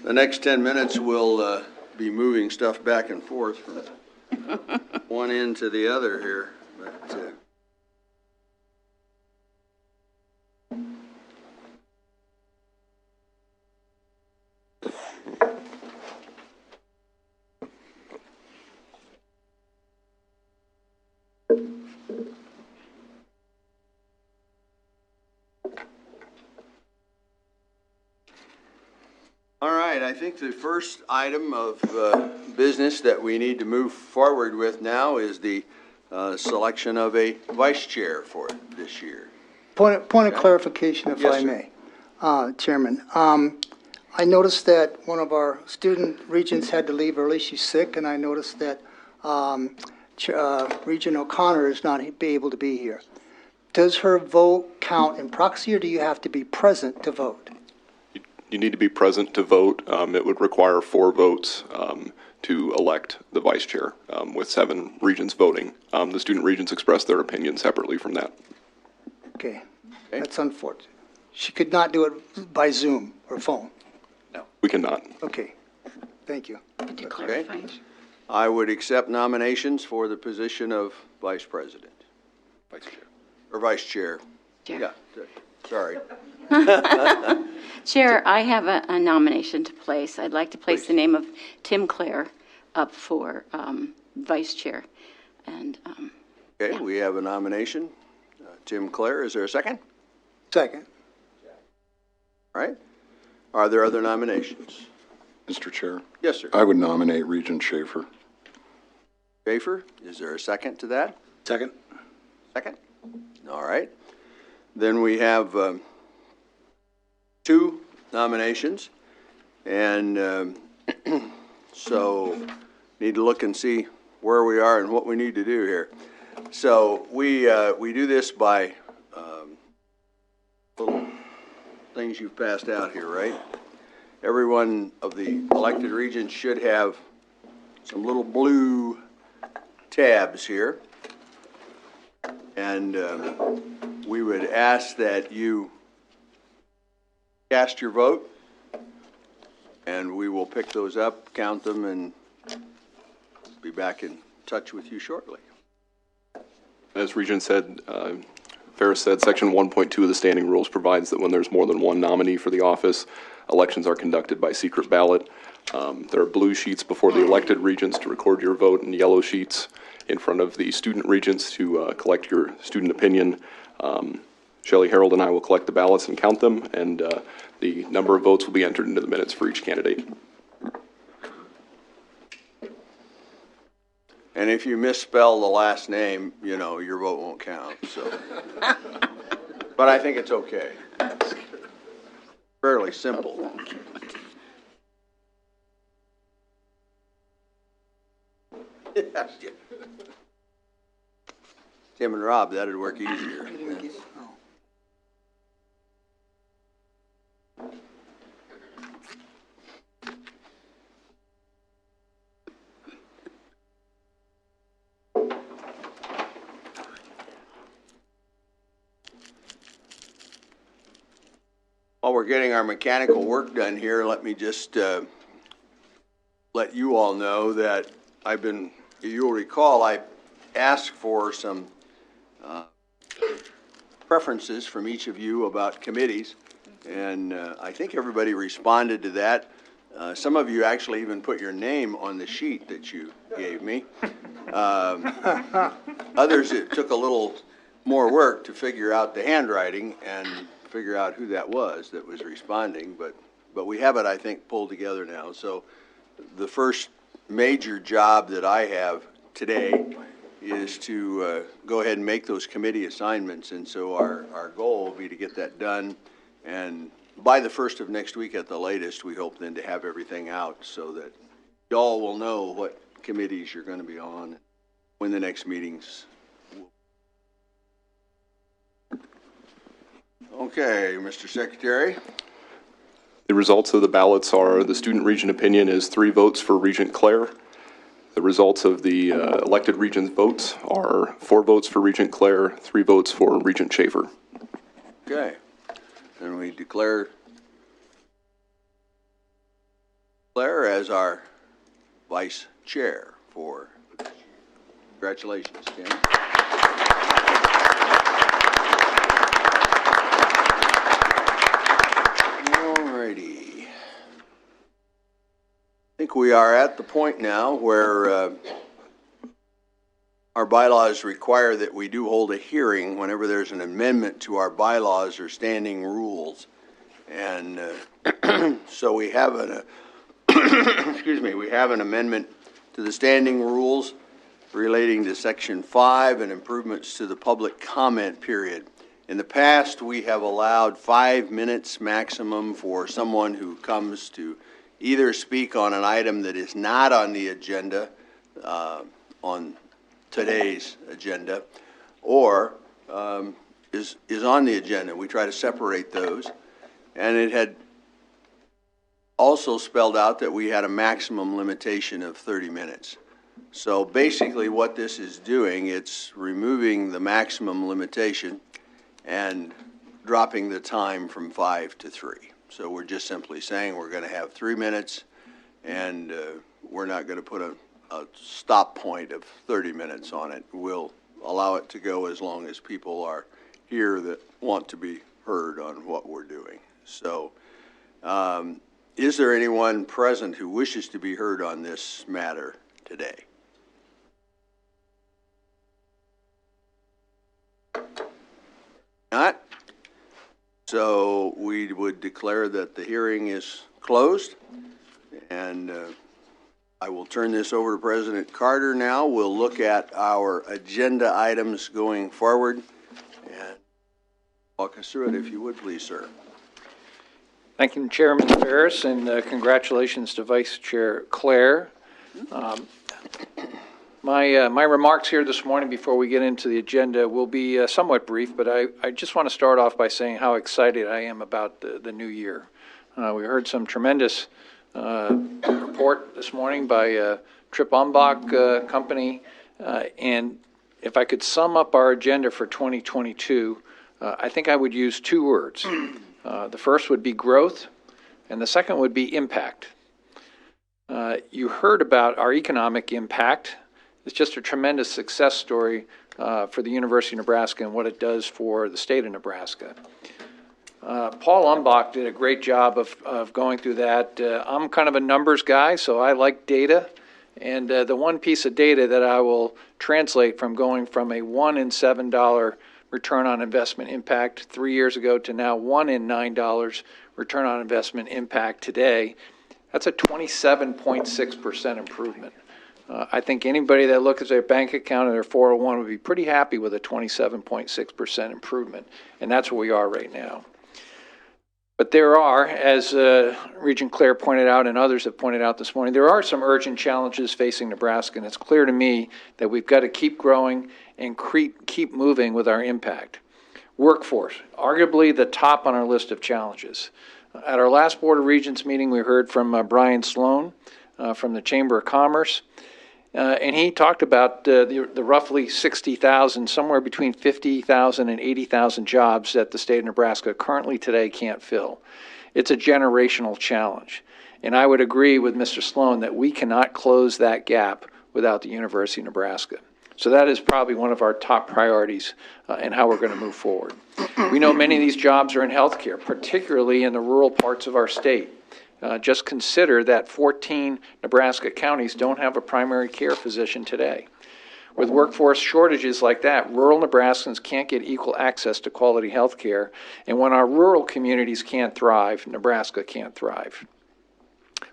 The next 10 minutes we'll be moving stuff back and forth from one end to the other here. But, all right, I think the first item of business that we need to move forward with now is the selection of a vice chair for this year. Point of clarification, if Yes, I sir. may, Chairman. I noticed that one of our student regents had to leave early. She's sick, and I noticed that Regent O'Connor is not be able to be here. Does her vote count in proxy, or do you have to be present to vote? You need to be present to vote. It would require 4 votes to elect the vice chair, with 7 regents voting. The student regents expressed their opinion separately from that. Okay, that's unfortunate. She could not do it by Zoom or phone. No. We cannot. Okay, thank you. Could you clarify? I would accept nominations for the position of vice president. Vice chair. Or vice chair. Chair. Yeah, sorry. Chair, I have a nomination to place. I'd like to place Please. the name of Tim Clare up for vice chair. And Okay, Yeah. we have a nomination. Tim Clare, is there a second? Second. All right. Are there other nominations? Mr. Chair, Yes, sir. I would nominate Regent Schaefer. Schaefer, is there a second to that? Second. Second? All right. Then we have 2 nominations, and so need to look and see where we are and what we need to do here. So we do this by little things you've passed out here, right? Every one of the elected regents should have some little blue tabs here. And we would ask that you cast your vote, and we will pick those up, count them, and be back in touch with you shortly. As Regent said, Ferris said, Section 1.2 of the standing rules provides that when there's more than one nominee for the office, elections are conducted by secret ballot. There are blue sheets before the elected regents to record your vote, and yellow sheets in front of the student regents to collect your student opinion. Shelley, Harold, and I will collect the ballots and count them, and the number of votes will be entered into the minutes for each candidate. And if you misspell the last name, you know, your vote won't count, so. But I think it's okay. Fairly simple. Yeah. Tim and Rob, that'd work easier. While we're getting our mechanical work done here, let me just let you all know that you'll recall, I asked for some preferences from each of you about committees, and I think everybody responded to that. Some of you actually even put your name on the sheet that you gave me. Others, it took a little more work to figure out the handwriting and figure out who that was responding, but we have it, I think, pulled together now. So the first major job that I have today is to go ahead and make those committee assignments, and so our goal will be to get that done, and by the 1st of next week at the latest, we hope then to have everything out so that y'all will know what committees you're going to be on when the next meetings. Okay, Mr. Secretary. The results of the ballots are the student regent opinion is 3 votes for Regent Clare. The results of the elected regent's votes are 4 votes for Regent Clare, 3 votes for Regent Schaefer. Okay. And we declare Claire as our vice chair for, congratulations, Kim. Alrighty. I think we are at the point now where our bylaws require that we do hold a hearing whenever there's an amendment to our bylaws or standing rules. And so we have an, excuse me, we have an amendment to the standing rules relating to Section 5 and improvements to the public comment period. In the past, we have allowed 5 minutes maximum for someone who comes to either speak on an item that is not on the agenda, on today's agenda, or is on the agenda. We try to separate those. And it had also spelled out that we had a maximum limitation of 30 minutes. So basically what this is doing, it's removing the maximum limitation and dropping the time from 5 to 3. So we're just simply saying we're going to have 3 minutes, and we're not going to put a stop point of 30 minutes on it. We'll allow it to go as long as people are here that want to be heard on what we're doing. So is there anyone present who wishes to be heard on this matter today? Not? So we would declare that the hearing is closed, and I will turn this over to President Carter now. We'll look at our agenda items going forward, and walk us through it if you would, please, sir. Thank you, Chairman Ferris, and congratulations to Vice Chair Claire. My remarks here this morning before we get into the agenda will be somewhat brief, but I just want to start off by saying how excited I am about the new year. We heard some tremendous report this morning by Trip Umbach Company, and if I could sum up our agenda for 2022, I think I would use 2 words. The first would be growth, and the second would be impact. You heard about our economic impact. It's just a tremendous success story for the University of Nebraska and what it does for the state of Nebraska. Paul Umbach did a great job of going through that. I'm kind of a numbers guy, so I like data. And the one piece of data that I will translate from going from a $1 in $7 return on investment impact 3 years ago to now $1 in $9 return on investment impact today, that's a 27.6% improvement. I think anybody that looks at their bank account and their 401 would be pretty happy with a 27.6% improvement, and that's where we are right now. But there are, as Regent Claire pointed out and others have pointed out this morning, there are some urgent challenges facing Nebraska, and it's clear to me that we've got to keep growing and keep moving with our impact. Workforce, arguably the top on our list of challenges. At our last Board of Regents meeting, we heard from Brian Sloan from the Chamber of Commerce, and he talked about the roughly 60,000, somewhere between 50,000 and 80,000 jobs that the state of Nebraska currently today can't fill. It's a generational challenge. And I would agree with Mr. Sloan that we cannot close that gap without the University of Nebraska. So that is probably one of our top priorities in how we're going to move forward. We know many of these jobs are in healthcare, particularly in the rural parts of our state. Just consider that 14 Nebraska counties don't have a primary care physician today. With workforce shortages like that, rural Nebraskans can't get equal access to quality health care. And when our rural communities can't thrive, Nebraska can't thrive.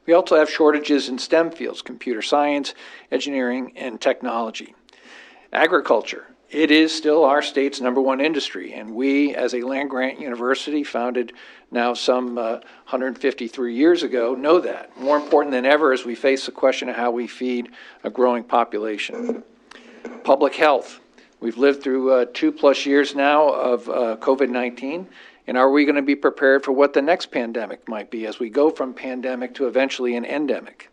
We also have shortages in STEM fields, computer science, engineering, and technology. Agriculture. It is still our state's #1 industry, and we, as a land-grant university founded now some 153 years ago, know that. More important than ever as we face the question of how we feed a growing population. Public health. We've lived through 2+ years now of COVID-19, and are we going to be prepared for what the next pandemic might be as we go from pandemic to eventually an endemic?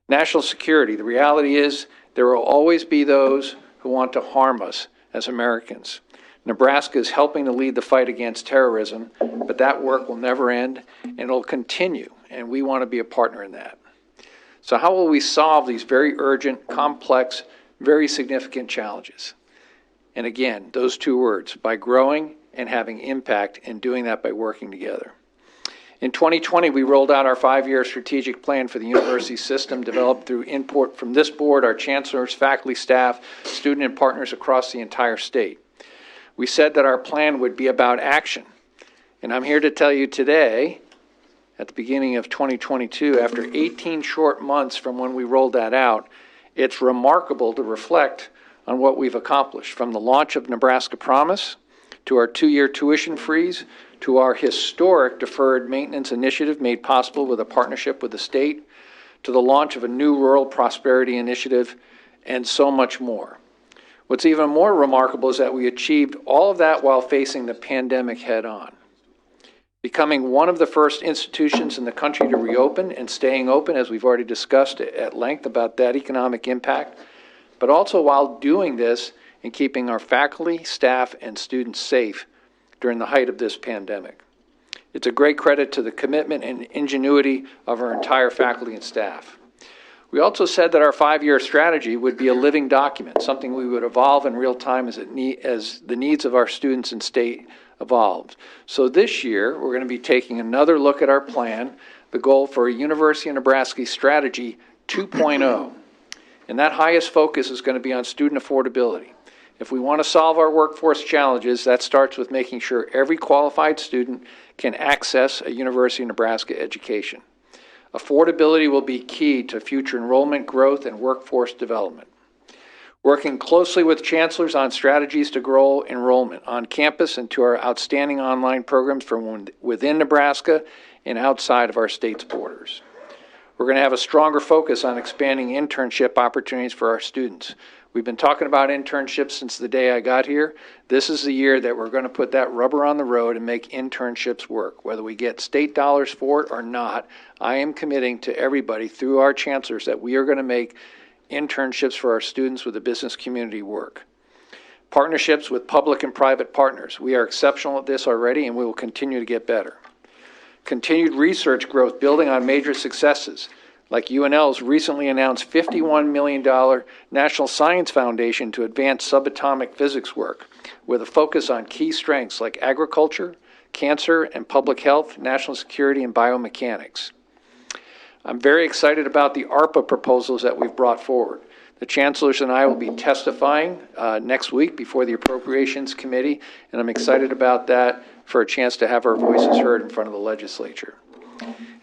National security. The reality is there will always be those who want to harm us as Americans. Nebraska is helping to lead the fight against terrorism, but that work will never end, and it'll continue, and we want to be a partner in that. So how will we solve these very urgent, complex, very significant challenges? And again, those two words, by growing and having impact, and doing that by working together. In 2020, we rolled out our 5-year strategic plan for the university system, developed through input from this board, our chancellors, faculty, staff, student, and partners across the entire state. We said that our plan would be about action. And I'm here to tell you today, at the beginning of 2022, after 18 short months from when we rolled that out, it's remarkable to reflect on what we've accomplished, from the launch of Nebraska Promise, to our 2-year tuition freeze, to our historic deferred maintenance initiative made possible with a partnership with the state, to the launch of a new rural prosperity initiative, and so much more. What's even more remarkable is that we achieved all of that while facing the pandemic head on. Becoming one of the first institutions in the country to reopen and staying open, as we've already discussed at length about that economic impact, but also while doing this and keeping our faculty, staff, and students safe during the height of this pandemic. It's a great credit to the commitment and ingenuity of our entire faculty and staff. We also said that our 5-year strategy would be a living document, something we would evolve in real time as the needs of our students and state evolved. So this year, we're going to be taking another look at our plan, the goal for a University of Nebraska Strategy 2.0. And that highest focus is going to be on student affordability. If we want to solve our workforce challenges, that starts with making sure every qualified student can access a University of Nebraska education. Affordability will be key to future enrollment growth and workforce development. Working closely with chancellors on strategies to grow enrollment on campus and to our outstanding online programs from within Nebraska and outside of our state's borders. We're going to have a stronger focus on expanding internship opportunities for our students. We've been talking about internships since the day I got here. This is the year that we're going to put that rubber on the road and make internships work. Whether we get state dollars for it or not, I am committing to everybody through our chancellors that we are going to make internships for our students with the business community work. Partnerships with public and private partners. We are exceptional at this already, and we will continue to get better. Continued research growth building on major successes, like UNL's recently announced $51 million National Science Foundation to advance subatomic physics work, with a focus on key strengths like agriculture, cancer and public health, national security, and biomechanics. I'm very excited about the ARPA proposals that we've brought forward. The chancellors and I will be testifying next week before the Appropriations Committee, and I'm excited about that for a chance to have our voices heard in front of the legislature.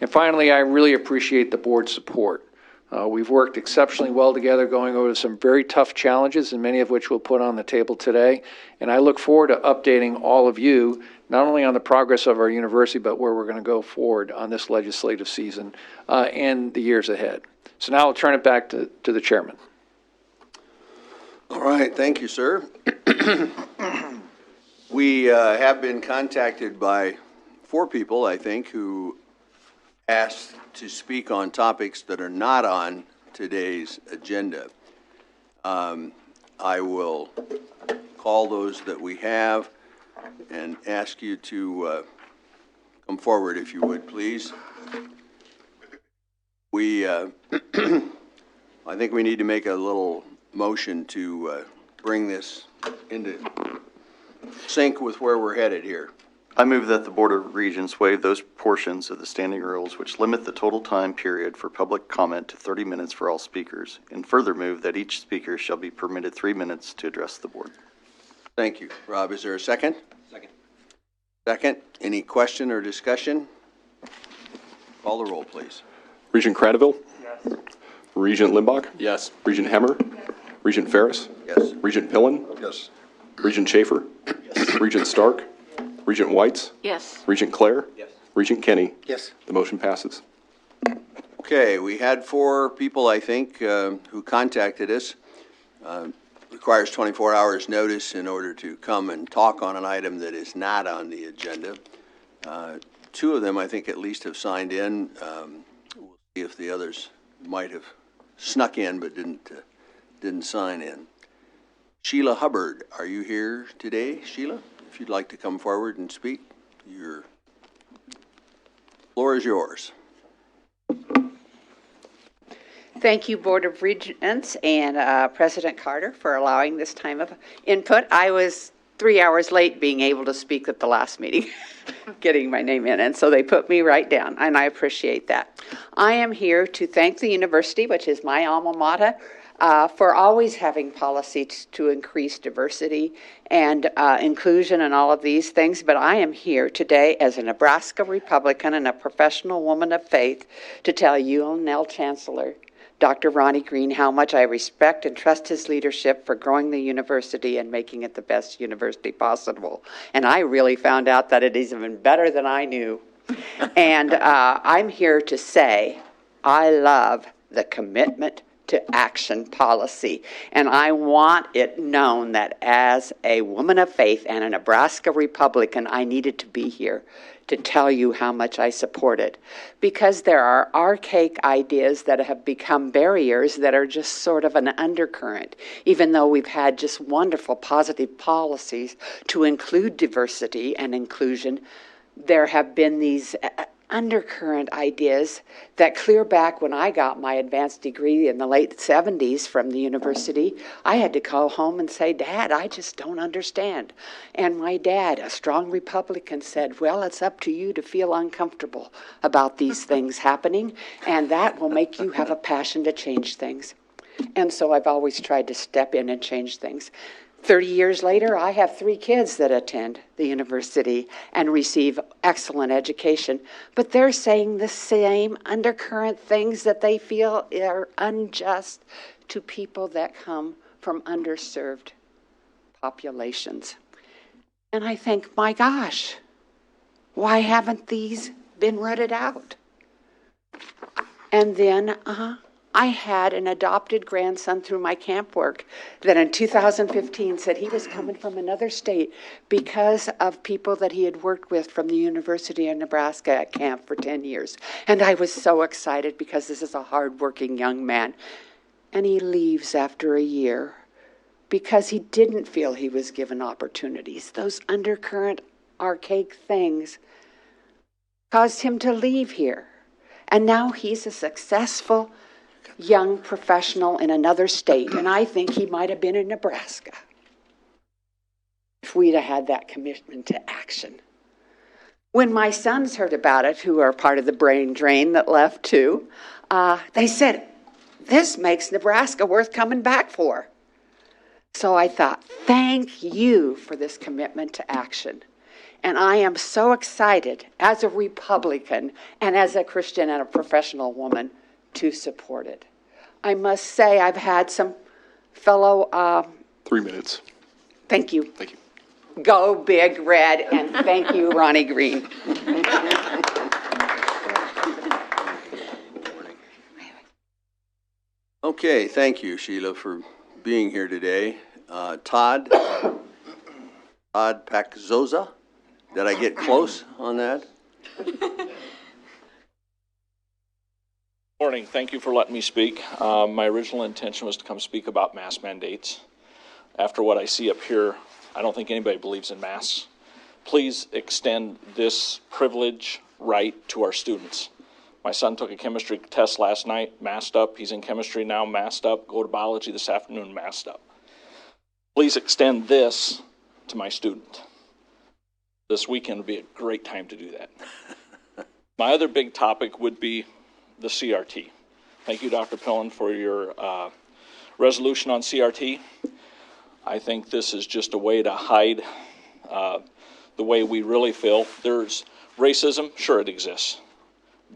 And finally, I really appreciate the board's support. We've worked exceptionally well together, going over some very tough challenges, and many of which we'll put on the table today. And I look forward to updating all of you, not only on the progress of our university, but where we're going to go forward on this legislative season and the years ahead. So now I'll turn it back to the chairman. All right, thank you, sir. We have been contacted by 4 people, I think, who asked to speak on topics that are not on today's agenda. I will call those that we have and ask you to come forward, if you would, please. I think we need to make a little motion to bring this into sync with where we're headed here. I move that the Board of Regents waive those portions of the standing rules which limit the total time period for public comment to 30 minutes for all speakers, and further move that each speaker shall be permitted 3 minutes to address the board. Thank you. Rob, is there a second? Second. Any question or discussion? Call the roll, please. Regent Cradaville? Yes. Regent Limbach? Yes. Regent Hemmer? Regent Ferris? Yes. Regent Pillen? Yes. Regent Schaefer? Yes. Regent Stark? Regent Whites? Yes. Regent Clare? Yes. Regent Kenny? Yes. The motion passes. Okay, we had 4 people, I think, who contacted us. Requires 24 hours notice in order to come and talk on an item that is not on the agenda. 2 of them, I think, at least have signed in. We'll see if the others might have snuck in but didn't sign in. Sheila Hubbard, are you here today, Sheila? If you'd like to come forward and speak, your floor is yours. Thank you, Board of Regents and President Carter, for allowing this time of input. I was 3 hours late being able to speak at the last meeting, getting my name in, and so they put me right down, and I appreciate that. I am here to thank the university, which is my alma mater, for always having policies to increase diversity and inclusion and all of these things. But I am here today as a Nebraska Republican and a professional woman of faith to tell UNL Chancellor Dr. Ronnie Green how much I respect and trust his leadership for growing the university and making it the best university possible. And I really found out that it is even better than I knew. And I'm here to say I love the commitment to action policy. And I want it known that as a woman of faith and a Nebraska Republican, I needed to be here to tell you how much I support it. Because there are archaic ideas that have become barriers that are just sort of an undercurrent, even though we've had just wonderful positive policies to include diversity and inclusion. There have been these undercurrent ideas that clear back when I got my advanced degree in the late 70s from the university. I had to call home and say, Dad, I just don't understand. And my dad, a strong Republican, said, well, it's up to you to feel uncomfortable about these things happening, and that will make you have a passion to change things. And so I've always tried to step in and change things. 30 years later, I have 3 kids that attend the university and receive excellent education, but they're saying the same undercurrent things that they feel are unjust to people that come from underserved populations. And I think, my gosh, why haven't these been rooted out? And then, I had an adopted grandson through my camp work that in 2015 said he was coming from another state because of people that he had worked with from the University of Nebraska at camp for 10 years. And I was so excited because this is a hardworking young man. And he leaves after a year because he didn't feel he was given opportunities. Those undercurrent, archaic things caused him to leave here. And now he's a successful young professional in another state, and I think he might have been in Nebraska if we'd have had that commitment to action. When my sons heard about it, who are part of the brain drain that left too, they said, this makes Nebraska worth coming back for. So I thought, thank you for this commitment to action. And I am so excited as a Republican and as a Christian and a professional woman to support it. I must say I've had some fellow... 3 minutes. Thank you. Thank you. Go Big Red, and thank you, Ronnie Green. Okay, thank you, Sheila, for being here today. Todd Paczoza, did I get close on that? Morning. Thank you for letting me speak. My original intention was to come speak about mask mandates. After what I see up here, I don't think anybody believes in masks. Please extend this privilege right to our students. My son took a chemistry test last night, masked up. He's in chemistry now, masked up. Go to biology this afternoon, masked up. Please extend this to my student. This weekend would be a great time to do that. My other big topic would be the CRT. Thank you, Dr. Pillen, for your resolution on CRT. I think this is just a way to hide the way we really feel. There's racism, sure it exists,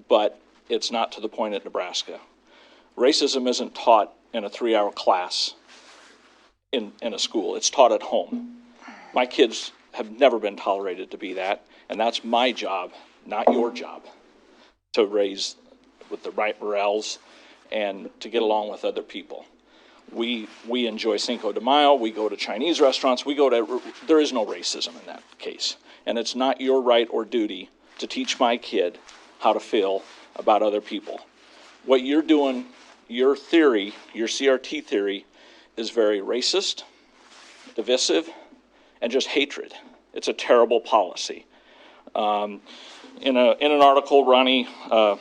but it's not to the point at Nebraska. Racism isn't taught in a 3-hour class in a school. It's taught at home. My kids have never been tolerated to be that, and that's my job, not your job, to raise with the right morals and to get along with other people. We enjoy Cinco de Mayo, we go to Chinese restaurants, there is no racism in that case. And it's not your right or duty to teach my kid how to feel about other people. What you're doing, your theory, your CRT theory, is very racist, divisive, and just hatred. It's a terrible policy. In an article,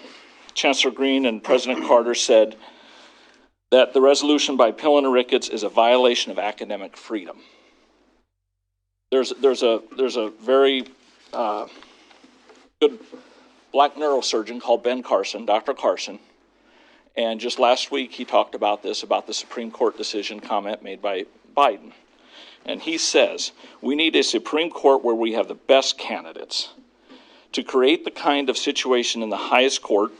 Chancellor Green and President Carter said, that the resolution by Pillen and Ricketts is a violation of academic freedom. There's a very good black neurosurgeon called Ben Carson, Dr. Carson, and just last week he talked about this, about the Supreme Court decision comment made by Biden. And he says, we need a Supreme Court where we have the best candidates. To create the kind of situation in the highest court,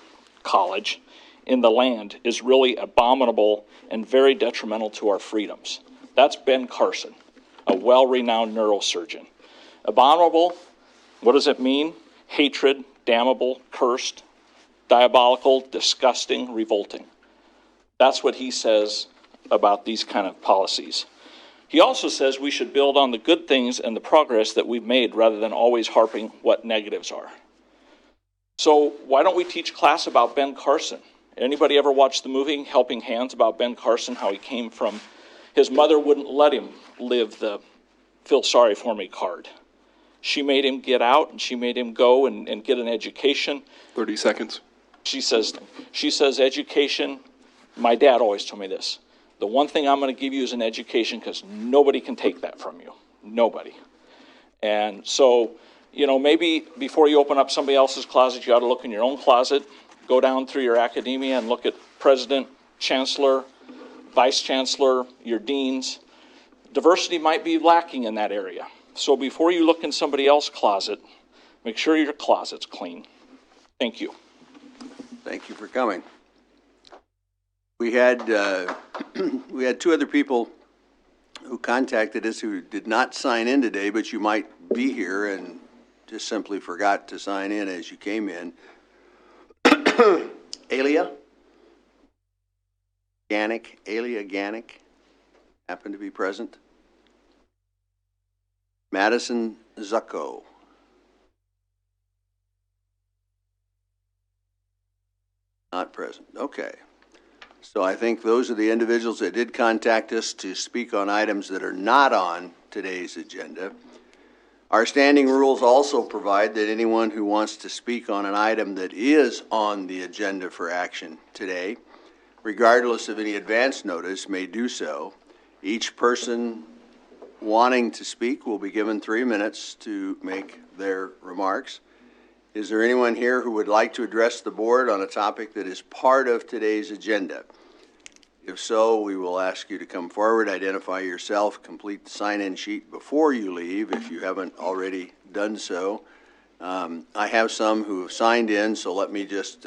college, in the land is really abominable and very detrimental to our freedoms. That's Ben Carson, a well-renowned neurosurgeon. Abominable, what does it mean? Hatred, damnable, cursed, diabolical, disgusting, revolting. That's what he says about these kind of policies. He also says we should build on the good things and the progress that we've made rather than always harping what negatives are. So why don't we teach class about Ben Carson? Anybody ever watch the movie Helping Hands about Ben Carson, how he came from, his mother wouldn't let him live the feel sorry for me card. She made him get out and she made him go and get an education. 30 seconds. She says education, my dad always told me this, the one thing I'm going to give you is an education because nobody can take that from you. Nobody. And so, you know, maybe before you open up somebody else's closet, you ought to look in your own closet, go down through your academia and look at president, chancellor, vice chancellor, your deans. Diversity might be lacking in that area. So before you look in somebody else's closet, make sure your closet's clean. Thank you. Thank you for coming. We had two other people who contacted us who did not sign in today, but you might be here and just simply forgot to sign in as you came in. Alia Ganick happened to be present. Madison Zucco. Not present. Okay. So I think those are the individuals that did contact us to speak on items that are not on today's agenda. Our standing rules also provide that anyone who wants to speak on an item that is on the agenda for action today, regardless of any advance notice, may do so. Each person wanting to speak will be given 3 minutes to make their remarks. Is there anyone here who would like to address the board on a topic that is part of today's agenda? If so, we will ask you to come forward, identify yourself, complete the sign-in sheet before you leave if you haven't already done so. I have some who have signed in, so let me just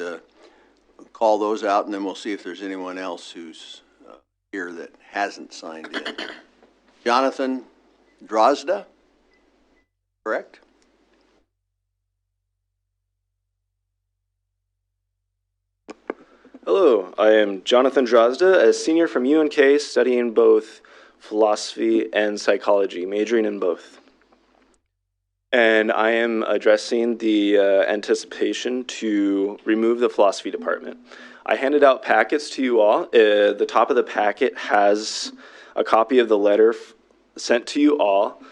call those out, and then we'll see if there's anyone else who's here that hasn't signed in. Jonathan Drozda, correct? Hello, I am Jonathan Drozda, a senior from UNK studying both philosophy and psychology, majoring in both. And I am addressing the anticipation to remove the philosophy department. I handed out packets to you all. The top of the packet has a copy of the letter sent to you all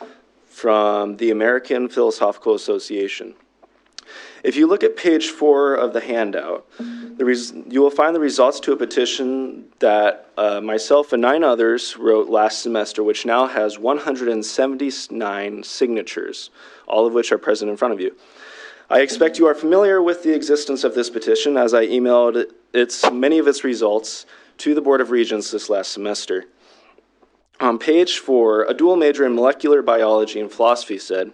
from the American Philosophical Association. If you look at page 4 of the handout, you will find the results to a petition that myself and 9 others wrote last semester, which now has 179 signatures, all of which are present in front of you. I expect you are familiar with the existence of this petition, as I emailed many of its results to the Board of Regents this last semester. On page 4, a dual major in molecular biology and philosophy said,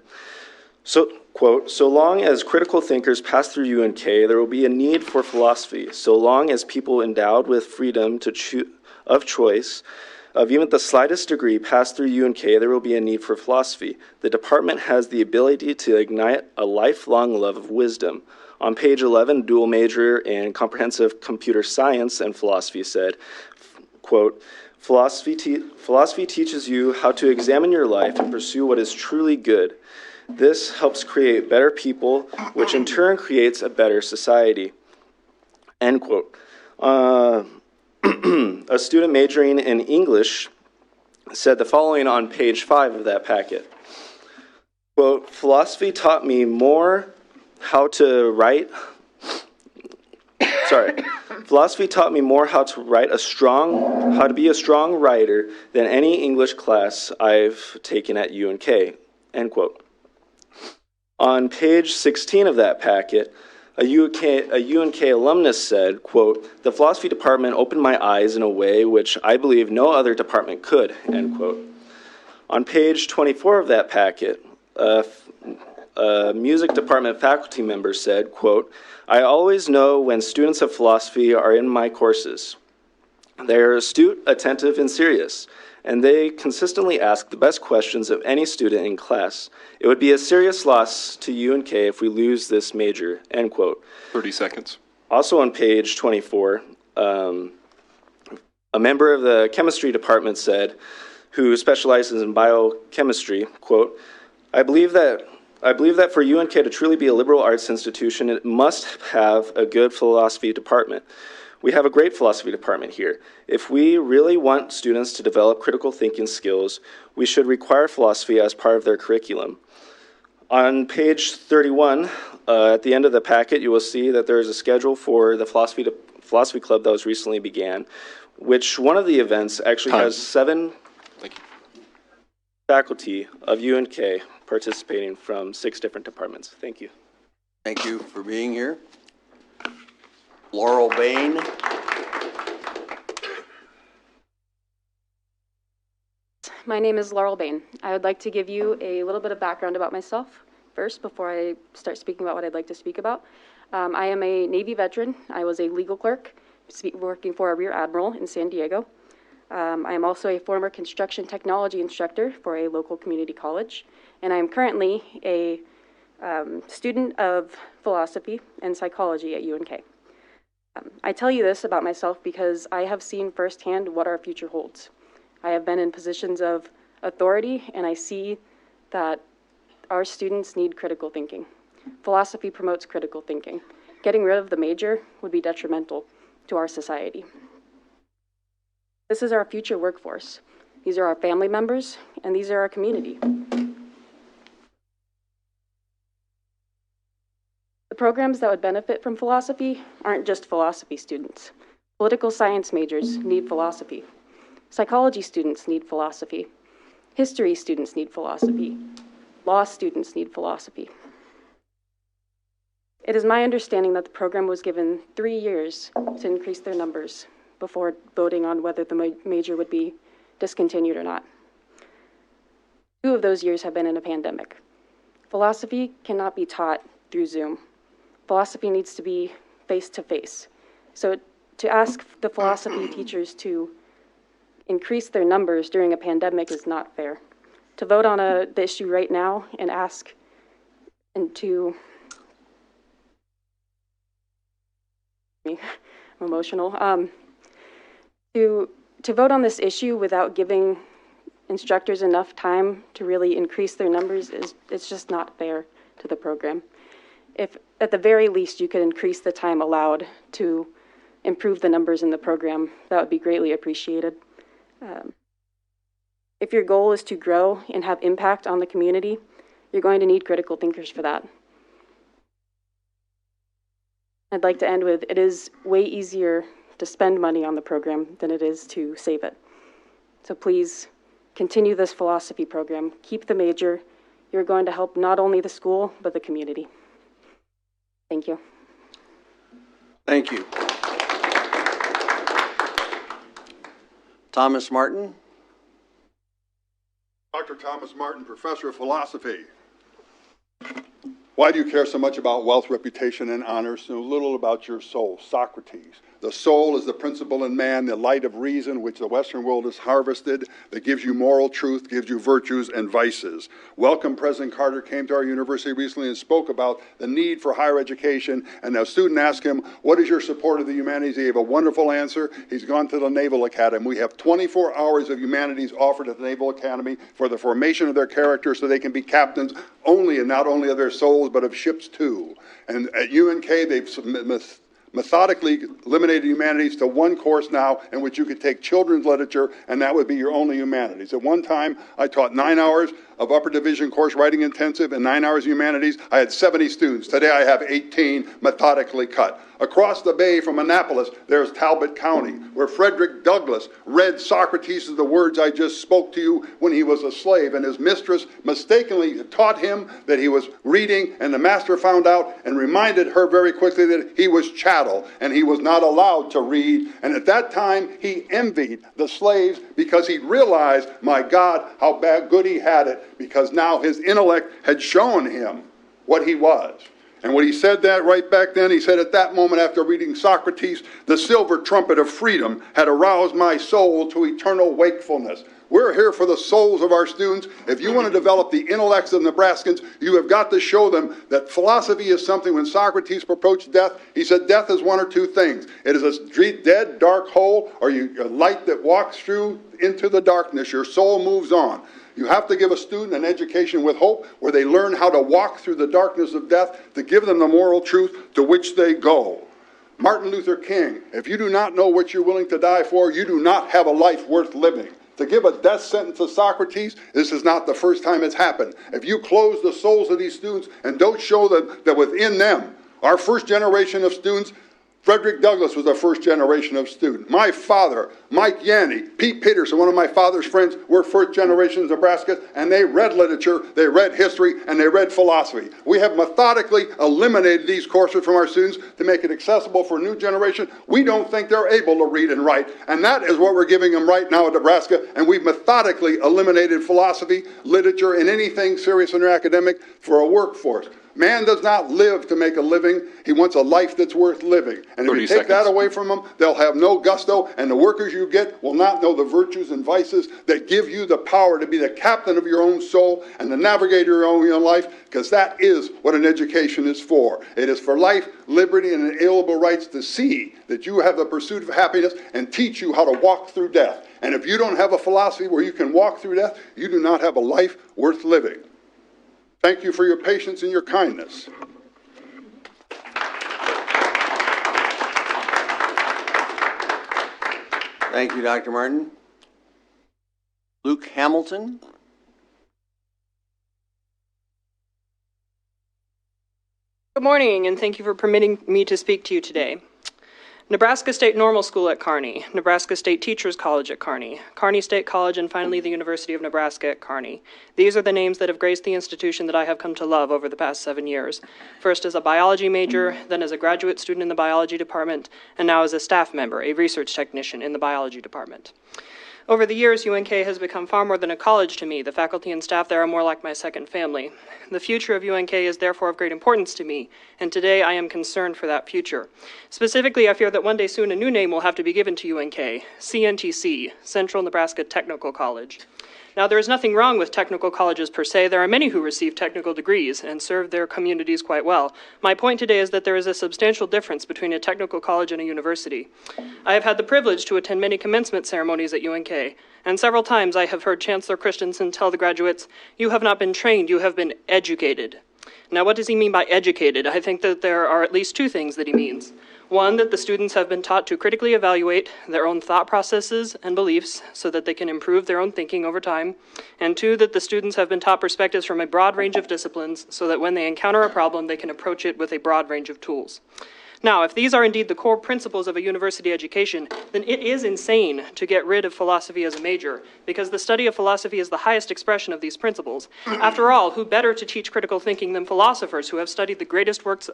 quote, so long as critical thinkers pass through UNK, there will be a need for philosophy. So long as people endowed with freedom of choice of even the slightest degree pass through UNK, there will be a need for philosophy. The department has the ability to ignite a lifelong love of wisdom. On page 11, dual major in comprehensive computer science and philosophy said, quote, philosophy teaches you how to examine your life and pursue what is truly good. This helps create better people, which in turn creates a better society. End quote. A student majoring in English said the following on page 5 of that packet. Quote, philosophy taught me more how to write. Philosophy taught me more how to be a strong writer than any English class I've taken at UNK, end quote. On page 16 of that packet, a UNK alumnus said, quote, "The philosophy department opened my eyes in a way which I believe no other department could," end quote. On page 24 of that packet, a music department faculty member said, quote, "I always know when students of philosophy are in my courses. They are astute, attentive, and serious, and they consistently ask the best questions of any student in class. It would be a serious loss to UNK if we lose this major," end quote. 30 seconds. Also on page 24, a member of the chemistry department said, who specializes in biochemistry, quote, I believe that for UNK to truly be a liberal arts institution, it must have a good philosophy department. We have a great philosophy department here. If we really want students to develop critical thinking skills, we should require philosophy as part of their curriculum. On page 31, at the end of the packet, you will see that there is a schedule for the philosophy club that was recently began, which one of the events actually has 7 faculty of UNK participating from 6 different departments. Thank you. Thank you for being here. Laurel Bain. My name is Laurel Bain. I would like to give you a little bit of background about myself first before I start speaking about what I'd like to speak about. I am a Navy veteran. I was a legal clerk working for a Rear Admiral in San Diego. I am also a former construction technology instructor for a local community college, and I am currently a student of philosophy and psychology at UNK. I tell you this about myself because I have seen firsthand what our future holds. I have been in positions of authority, and I see that our students need critical thinking. Philosophy promotes critical thinking. Getting rid of the major would be detrimental to our society. This is our future workforce. These are our family members, and these are our community. The programs that would benefit from philosophy aren't just philosophy students. Political science majors need philosophy. Psychology students need philosophy. History students need philosophy. Law students need philosophy. It is my understanding that the program was given 3 years to increase their numbers before voting on whether the major would be discontinued or not. 2 of those years have been in a pandemic. Philosophy cannot be taught through Zoom. Philosophy needs to be face-to-face. So to ask the philosophy teachers to increase their numbers during a pandemic is not fair. To vote on the issue right now and ask and to... I'm emotional. To vote on this issue without giving instructors enough time to really increase their numbers it's just not fair to the program. If at the very least you could increase the time allowed to improve the numbers in the program, that would be greatly appreciated. If your goal is to grow and have impact on the community, you're going to need critical thinkers for that. I'd like to end with, it is way easier to spend money on the program than it is to save it. So please continue this philosophy program. Keep the major. You're going to help not only the school, but the community. Thank you. Thank you. Thomas Martin. Dr. Thomas Martin, Professor of Philosophy. Why do you care so much about wealth, reputation, and honor, so little about your soul? Socrates. The soul is the principle in man, the light of reason, which the Western world has harvested, that gives you moral truth, gives you virtues and vices. Welcome President Carter came to our university recently and spoke about the need for higher education, and a student asked him, what is your support of the humanities? He gave a wonderful answer. He's gone to the Naval Academy. We have 24 hours of humanities offered at the Naval Academy for the formation of their character so they can be captains only and not only of their souls, but of ships too. And at UNK, they've methodically eliminated humanities to one course now in which you could take children's literature, and that would be your only humanities. At one time, I taught 9 hours of upper division course writing intensive and 9 hours of humanities. I had 70 students. Today I have 18 methodically cut. Across the bay from Annapolis, there's Talbot County, where Frederick Douglass read Socrates the words I just spoke to you when he was a slave, and his mistress mistakenly taught him that he was reading, and the master found out and reminded her very quickly that he was chattel, and he was not allowed to read. And at that time, he envied the slaves because he realized, my God, how good he had it, because now his intellect had shown him what he was. And when he said that right back then, he said, at that moment after reading Socrates, the silver trumpet of freedom had aroused my soul to eternal wakefulness. We're here for the souls of our students. If you want to develop the intellects of Nebraskans, you have got to show them that philosophy is something. When Socrates approached death, he said death is one or two things. It is a dead, dark hole, or a light that walks through into the darkness. Your soul moves on. You have to give a student an education with hope where they learn how to walk through the darkness of death to give them the moral truth to which they go. Martin Luther King, if you do not know what you're willing to die for, you do not have a life worth living. To give a death sentence to Socrates, this is not the first time it's happened. If you close the souls of these students and don't show them that within them, our first generation of students, Frederick Douglass was the first generation of student. My father, Mike Yanni, Pete Peterson, one of my father's friends, were first generation Nebraska, and they read literature, they read history, and they read philosophy. We have methodically eliminated these courses from our students to make it accessible for a new generation. We don't think they're able to read and write, and that is what we're giving them right now at Nebraska, and we've methodically eliminated philosophy, literature, and anything serious in their academic for a workforce. Man does not live to make a living. He wants a life that's worth living. And if you take that away from them, they'll have no gusto, and the workers you get will not know the virtues and vices that give you the power to be the captain of your own soul and the navigator of your own life, because that is what an education is for. It is for life, liberty, and inalienable rights to see that you have the pursuit of happiness and teach you how to walk through death. And if you don't have a philosophy where you can walk through death, you do not have a life worth living. Thank you for your patience and your kindness. Thank you, Dr. Martin. Luke Hamilton. Good morning, and thank you for permitting me to speak to you today. Nebraska State Normal School at Kearney, Nebraska State Teachers College at Kearney, Kearney State College, and finally the University of Nebraska at Kearney. These are the names that have graced the institution that I have come to love over the past 7 years. First as a biology major, then as a graduate student in the biology department, and now as a staff member, a research technician in the biology department. Over the years, UNK has become far more than a college to me. The faculty and staff there are more like my second family. The future of UNK is therefore of great importance to me, and today I am concerned for that future. Specifically, I fear that one day soon a new name will have to be given to UNK, CNTC, Central Nebraska Technical College. Now, there is nothing wrong with technical colleges per se. There are many who receive technical degrees and serve their communities quite well. My point today is that there is a substantial difference between a technical college and a university. I have had the privilege to attend many commencement ceremonies at UNK, and several times I have heard Chancellor Christensen tell the graduates, "You have not been trained, you have been educated." Now, what does he mean by educated? I think that there are at least two things that he means. One, that the students have been taught to critically evaluate their own thought processes and beliefs so that they can improve their own thinking over time. And two, that the students have been taught perspectives from a broad range of disciplines so that when they encounter a problem, they can approach it with a broad range of tools. Now, if these are indeed the core principles of a university education, then it is insane to get rid of philosophy as a major, because the study of philosophy is the highest expression of these principles. After all, who better to teach critical thinking than philosophers who have studied the greatest works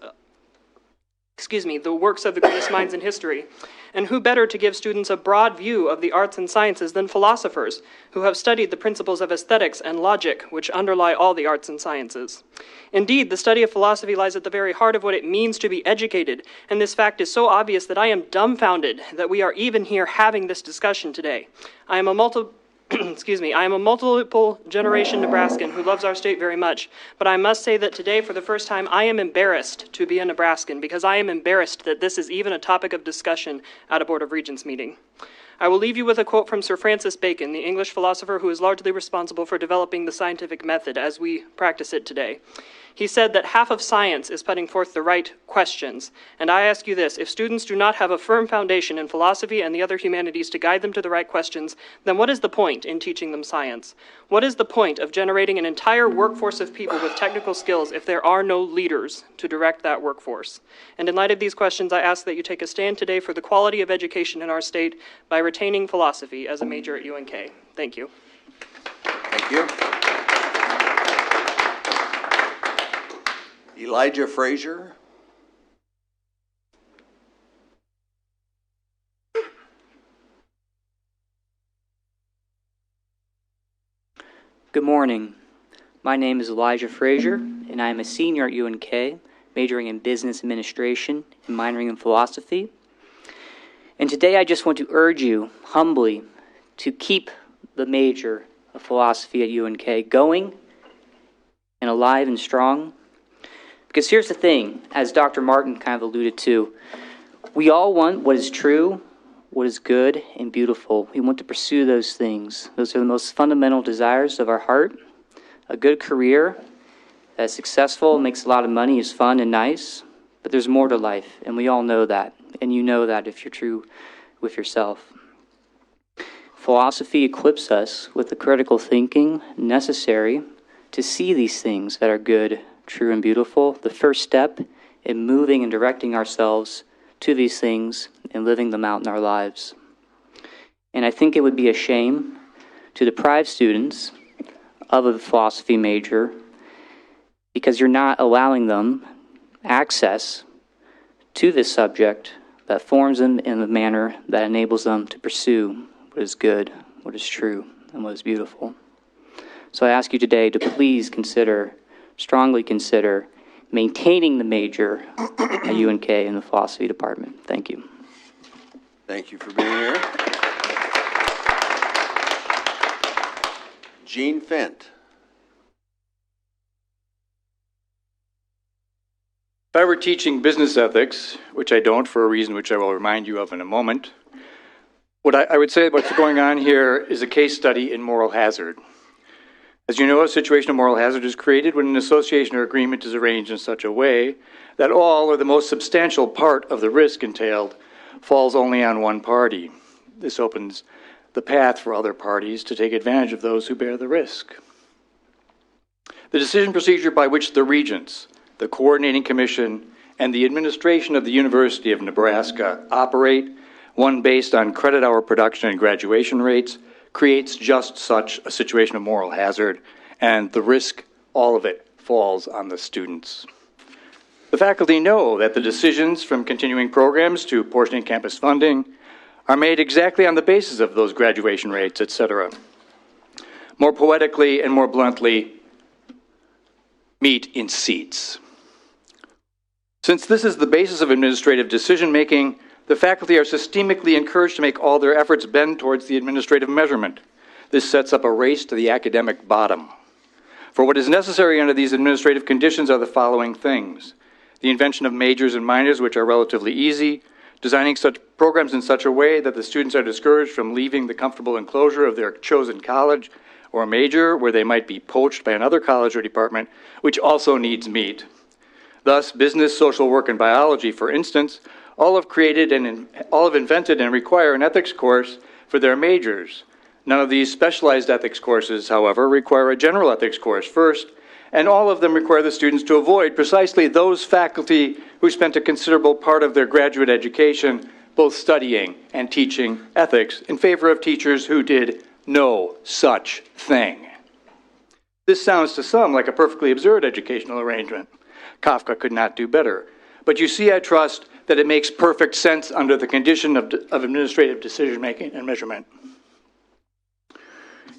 the works of the greatest minds in history? And who better to give students a broad view of the arts and sciences than philosophers who have studied the principles of aesthetics and logic which underlie all the arts and sciences? Indeed, the study of philosophy lies at the very heart of what it means to be educated, and this fact is so obvious that I am dumbfounded that we are even here having this discussion today. I am a multiple generation Nebraskan who loves our state very much, but I must say that today, for the first time, I am embarrassed to be a Nebraskan, because I am embarrassed that this is even a topic of discussion at a Board of Regents meeting. I will leave you with a quote from Sir Francis Bacon, the English philosopher who is largely responsible for developing the scientific method as we practice it today. He said that half of science is putting forth the right questions. And I ask you this, if students do not have a firm foundation in philosophy and the other humanities to guide them to the right questions, then what is the point in teaching them science? What is the point of generating an entire workforce of people with technical skills if there are no leaders to direct that workforce? And in light of these questions, I ask that you take a stand today for the quality of education in our state by retaining philosophy as a major at UNK. Thank you. Thank you. Elijah Frazier. Good morning. My name is Elijah Frazier, and I am a senior at UNK, majoring in business administration and minoring in philosophy. And today I just want to urge you humbly to keep the major of philosophy at UNK going and alive and strong. Because here's the thing, as Dr. Martin kind of alluded to, we all want what is true, what is good and beautiful. We want to pursue those things. Those are the most fundamental desires of our heart. A good career that's successful, makes a lot of money, is fun and nice, but there's more to life, and we all know that, and you know that if you're true with yourself. Philosophy equips us with the critical thinking necessary to see these things that are good, true, and beautiful, the first step in moving and directing ourselves to these things and living them out in our lives. And I think it would be a shame to deprive students of a philosophy major because you're not allowing them access to this subject that forms them in a manner that enables them to pursue what is good, what is true, and what is beautiful. So I ask you today to please strongly consider maintaining the major at UNK in the philosophy department. Thank you. Thank you for being here. Gene Fent. If I were teaching business ethics, which I don't for a reason which I will remind you of in a moment, what I would say what's going on here is a case study in moral hazard. As you know, a situation of moral hazard is created when an association or agreement is arranged in such a way that all or the most substantial part of the risk entailed falls only on one party. This opens the path for other parties to take advantage of those who bear the risk. The decision procedure by which the Regents, the Coordinating Commission, and the administration of the University of Nebraska operate, one based on credit hour production and graduation rates, creates just such a situation of moral hazard, and the risk, all of it, falls on the students. The faculty know that the decisions from continuing programs to portioning campus funding are made exactly on the basis of those graduation rates, etc. More poetically and more bluntly, meat in seats. Since this is the basis of administrative decision-making, the faculty are systemically encouraged to make all their efforts bend towards the administrative measurement. This sets up a race to the academic bottom. For what is necessary under these administrative conditions are the following things: the invention of majors and minors, which are relatively easy, designing such programs in such a way that the students are discouraged from leaving the comfortable enclosure of their chosen college or major where they might be poached by another college or department, which also needs meat. Thus, business, social work, and biology, for instance, all have invented and require an ethics course for their majors. None of these specialized ethics courses, however, require a general ethics course first, and all of them require the students to avoid precisely those faculty who spent a considerable part of their graduate education both studying and teaching ethics in favor of teachers who did no such thing. This sounds to some like a perfectly absurd educational arrangement. Kafka could not do better. But you see, I trust, that it makes perfect sense under the condition of administrative decision-making and measurement.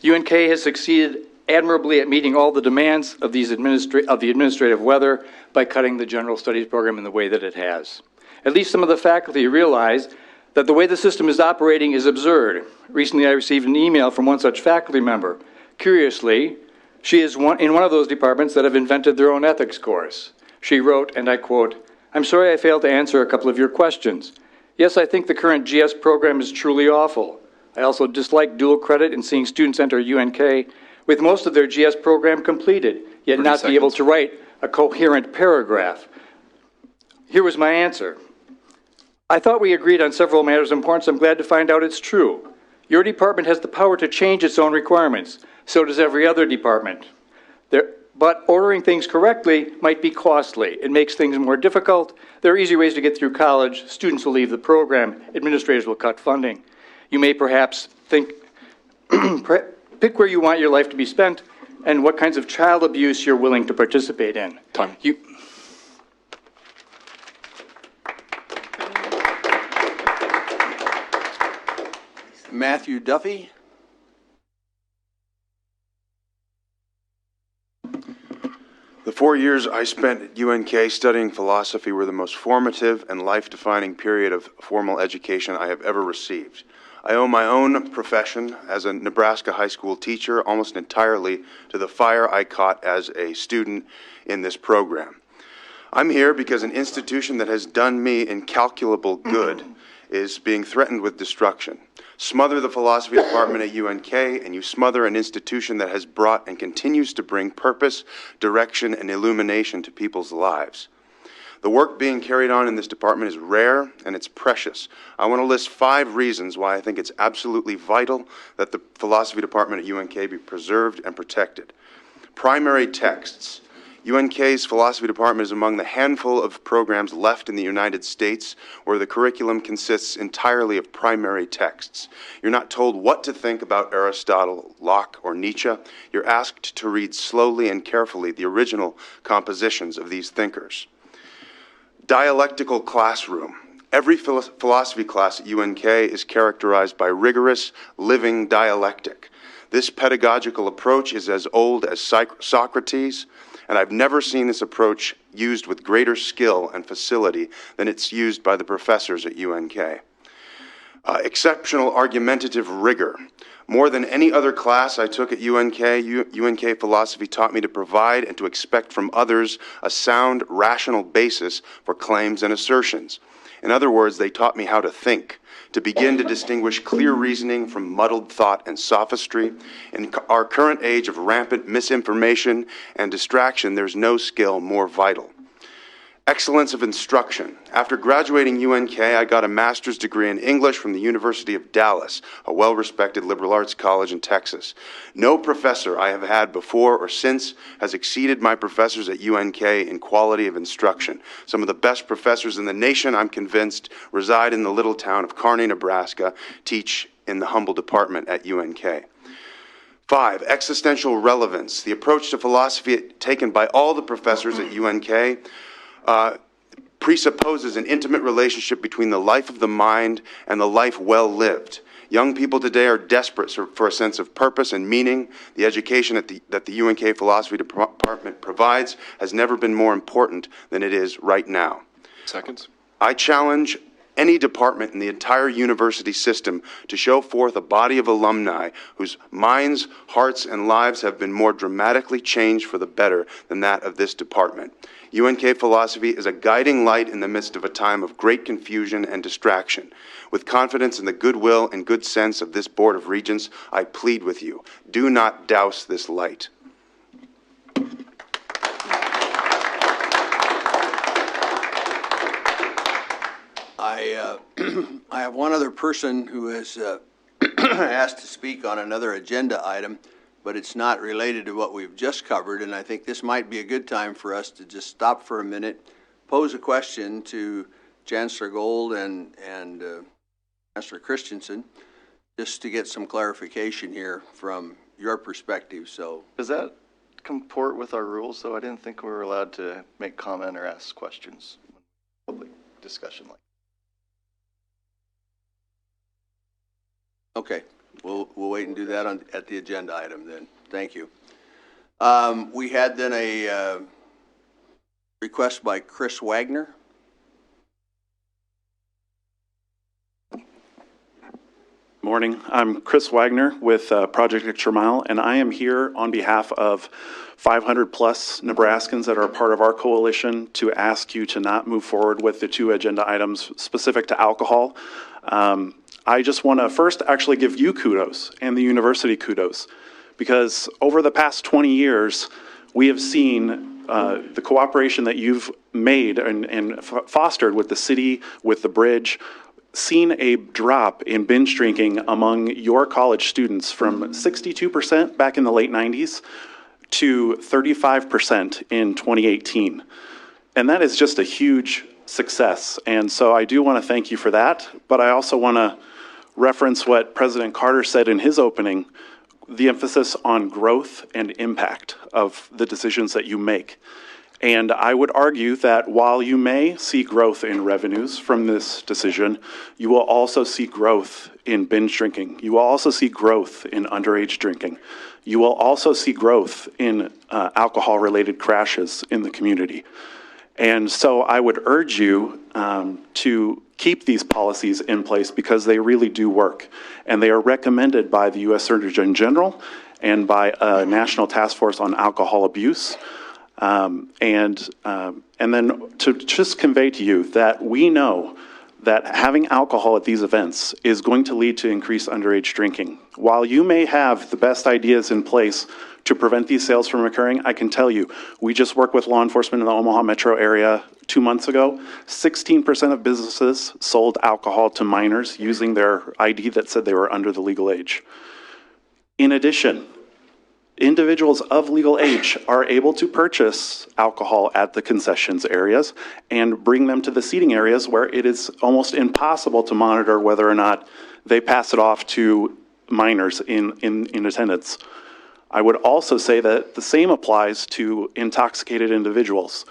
UNK has succeeded admirably at meeting all the demands of the administrative weather by cutting the general studies program in the way that it has. At least some of the faculty realize that the way the system is operating is absurd. Recently, I received an email from one such faculty member. Curiously, she is in one of those departments that have invented their own ethics course. She wrote, and I quote, "I'm sorry I failed to answer a couple of your questions. Yes, I think the current GS program is truly awful. I also dislike dual credit and seeing students enter UNK with most of their GS program completed, yet not be able to write a coherent paragraph. Here was my answer. I thought we agreed on several matters of importance. I'm glad to find out it's true. Your department has the power to change its own requirements. So does every other department. But ordering things correctly might be costly. It makes things more difficult. There are easy ways to get through college. Students will leave the program. Administrators will cut funding. You may perhaps think, pick where you want your life to be spent and what kinds of child abuse you're willing to participate in. Time. Matthew Duffy. The 4 years I spent at UNK studying philosophy were the most formative and life-defining period of formal education I have ever received. I owe my own profession as a Nebraska high school teacher almost entirely to the fire I caught as a student in this program. I'm here because an institution that has done me incalculable good is being threatened with destruction. Smother the philosophy department at UNK, and you smother an institution that has brought and continues to bring purpose, direction, and illumination to people's lives. The work being carried on in this department is rare and it's precious. I want to list 5 reasons why I think it's absolutely vital that the philosophy department at UNK be preserved and protected. Primary texts. UNK's philosophy department is among the handful of programs left in the United States where the curriculum consists entirely of primary texts. You're not told what to think about Aristotle, Locke, or Nietzsche. You're asked to read slowly and carefully the original compositions of these thinkers. Dialectical Classroom. Every philosophy class at UNK is characterized by rigorous, living dialectic. This pedagogical approach is as old as Socrates, and I've never seen this approach used with greater skill and facility than it's used by the professors at UNK. Exceptional argumentative rigor. More than any other class I took at UNK, UNK philosophy taught me to provide and to expect from others a sound, rational basis for claims and assertions. In other words, they taught me how to think, to begin to distinguish clear reasoning from muddled thought and sophistry. In our current age of rampant misinformation and distraction, there's no skill more vital. Excellence of instruction. After graduating UNK, I got a master's degree in English from the University of Dallas, a well-respected liberal arts college in Texas. No professor I have had before or since has exceeded my professors at UNK in quality of instruction. Some of the best professors in the nation, I'm convinced, reside in the little town of Kearney, Nebraska, teach in the humble department at UNK. 5, existential relevance. The approach to philosophy taken by all the professors at UNK presupposes an intimate relationship between the life of the mind and the life well lived. Young people today are desperate for a sense of purpose and meaning. The education that the UNK philosophy department provides has never been more important than it is right now. Seconds. I challenge any department in the entire university system to show forth a body of alumni whose minds, hearts, and lives have been more dramatically changed for the better than that of this department. UNK philosophy is a guiding light in the midst of a time of great confusion and distraction. With confidence in the goodwill and good sense of this Board of Regents, I plead with you, do not douse this light. I have one other person who has asked to speak on another agenda item, but it's not related to what we've just covered, and I think this might be a good time for us to just stop for a minute, pose a question to Chancellor Gold and Chancellor Christensen, just to get some clarification here from your perspective. So, does that comport with our rules, though? I didn't think we were allowed to make comment or ask questions in public discussion like that. Okay, we'll wait and do that at the agenda item then. Thank you. We had then a request by Chris Morning. I'm Chris Wagner with Project Extra Mile, and I am here on behalf of 500 plus Nebraskans that are part of our coalition to ask you to not move forward with the 2 agenda items specific to alcohol. I just want to first actually give you kudos and the university kudos, because over the past 20 years, we have seen the cooperation that you've made and fostered with the city, with the bridge, seen a drop in binge drinking among your college students from 62% back in the late 90s to 35% in 2018. And that is just a huge success. And so I do want to thank you for that. But I also want to reference what President Carter said in his opening, the emphasis on growth and impact of the decisions that you make. And I would argue that while you may see growth in revenues from this decision, you will also see growth in binge drinking. You will also see growth in underage drinking. You will also see growth in alcohol-related crashes in the community. And so I would urge you to keep these policies in place because they really do work. And they are recommended by the U.S. Surgeon General and by a National Task Force on Alcohol Abuse. And then to just convey to you that we know that having alcohol at these events is going to lead to increased underage drinking. While you may have the best ideas in place to prevent these sales from occurring, I can tell you, we just worked with law enforcement in the Omaha metro area 2 months ago. 16% of businesses sold alcohol to minors using their ID that said they were under the legal age. In addition, individuals of legal age are able to purchase alcohol at the concessions areas and bring them to the seating areas where it is almost impossible to monitor whether or not they pass it off to minors in attendance. I would also say that the same applies to intoxicated individuals.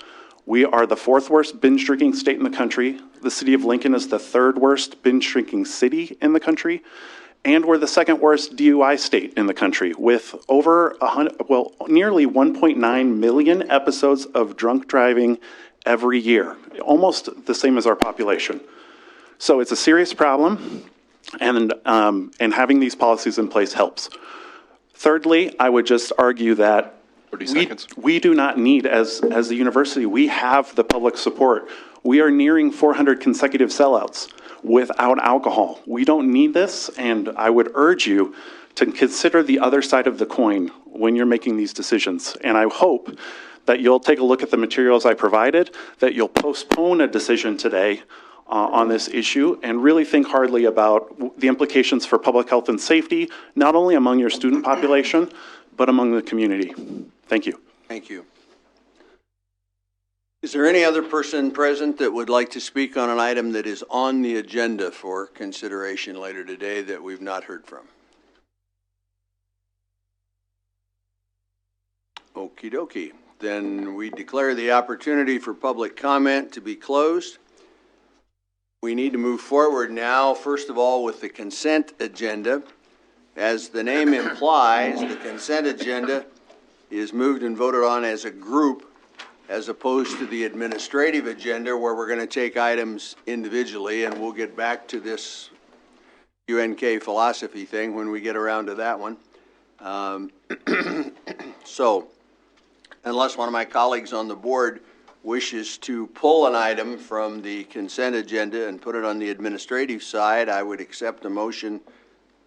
We are the 4th worst binge drinking state in the country. The city of Lincoln is the 3rd worst binge drinking city in the country. And we're the 2nd worst DUI state in the country with over nearly 1.9 million episodes of drunk driving every year, almost the same as our population. So it's a serious problem, and having these policies in place helps. Thirdly, I would just argue that we do not need, as the university, we have the public support. We are nearing 400 consecutive sellouts without alcohol. We don't need this, and I would urge you to consider the other side of the coin when you're making these decisions. And I hope that you'll take a look at the materials I provided, that you'll postpone a decision today on this issue, and really think hardly about the implications for public health and safety, not only among your student population, but among the community. Thank you. Thank you. Is there any other person present that would like to speak on an item that is on the agenda for consideration later today that we've not heard from? Okie dokie. Then we declare the opportunity for public comment to be closed. We need to move forward now, first of all, with the consent agenda. As the name implies, the consent agenda is moved and voted on as a group, as opposed to the administrative agenda where we're going to take items individually, and we'll get back to this UNK philosophy thing when we get around to that one. So, unless one of my colleagues on the board wishes to pull an item from the consent agenda and put it on the administrative side, I would accept a motion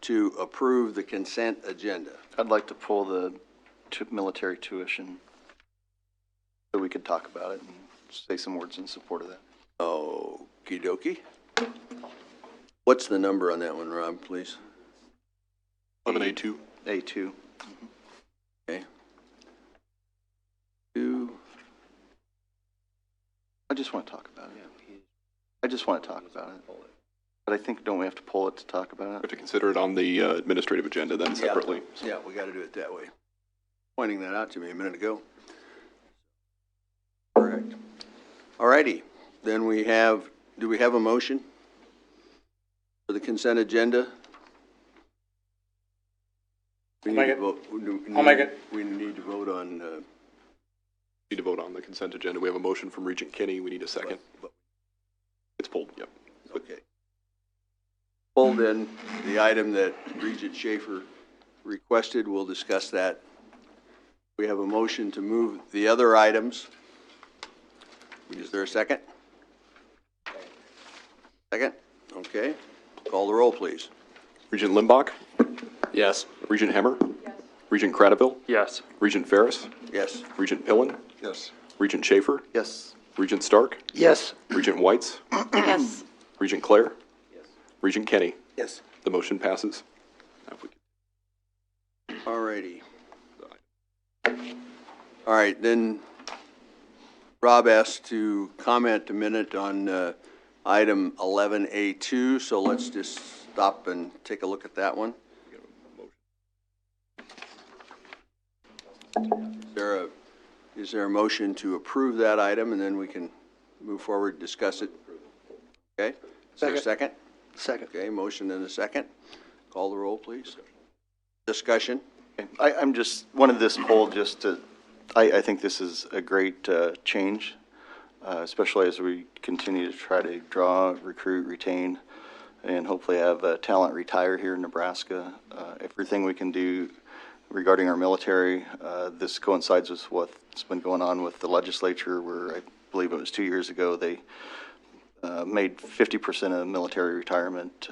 to approve the consent agenda. I'd like to pull the military tuition so we could talk about it and say some words in support of that. Okie dokie. What's the number on that one, Rob, please? 11A2. A2. Mm-hmm. Okay. 2. I just want to talk about it. I just want to talk about it. But I think, don't we have to pull it to talk about it? We have to consider it on the administrative agenda then separately. Yeah, we got to do it that way. Pointing that out to me a minute ago. Correct. All righty. Then we have, do we have a motion for the consent agenda? I'll make it. I'll make it. We need to vote on... need to vote on the consent agenda. We have a motion from Regent Kinney. We need a second. It's pulled, yep. Okay. Well, then, the item that Regent Schaefer requested, we'll discuss that. We have a motion to move the other items. Is there a second? Second? Okay. Call the roll, please. Regent Limbach? Yes. Regent Hemmer? Yes. Regent Cradaville? Yes. Regent Ferris? Yes. Regent Pillen? Yes. Regent Schaefer? Yes. Regent Stark? Yes. Regent Whites? Yes. Regent Clare? Yes. Regent Kenny? Yes. The motion passes. All righty. All right, then Rob asked to comment a minute on item 11A2, so let's just stop and take a look at that one. Is there a motion to approve that item, and then we can move forward and discuss it? Okay. Is there a second? Second. Okay, motion and a second. Call the roll, please. Discussion. I'm just, wanted this poll just to, I think this is a great change, especially as we continue to try to draw, recruit, retain, and hopefully have talent retire here in Nebraska. Everything we can do regarding our military, this coincides with what's been going on with the legislature, where I believe it was 2 years ago, they made 50% of military retirement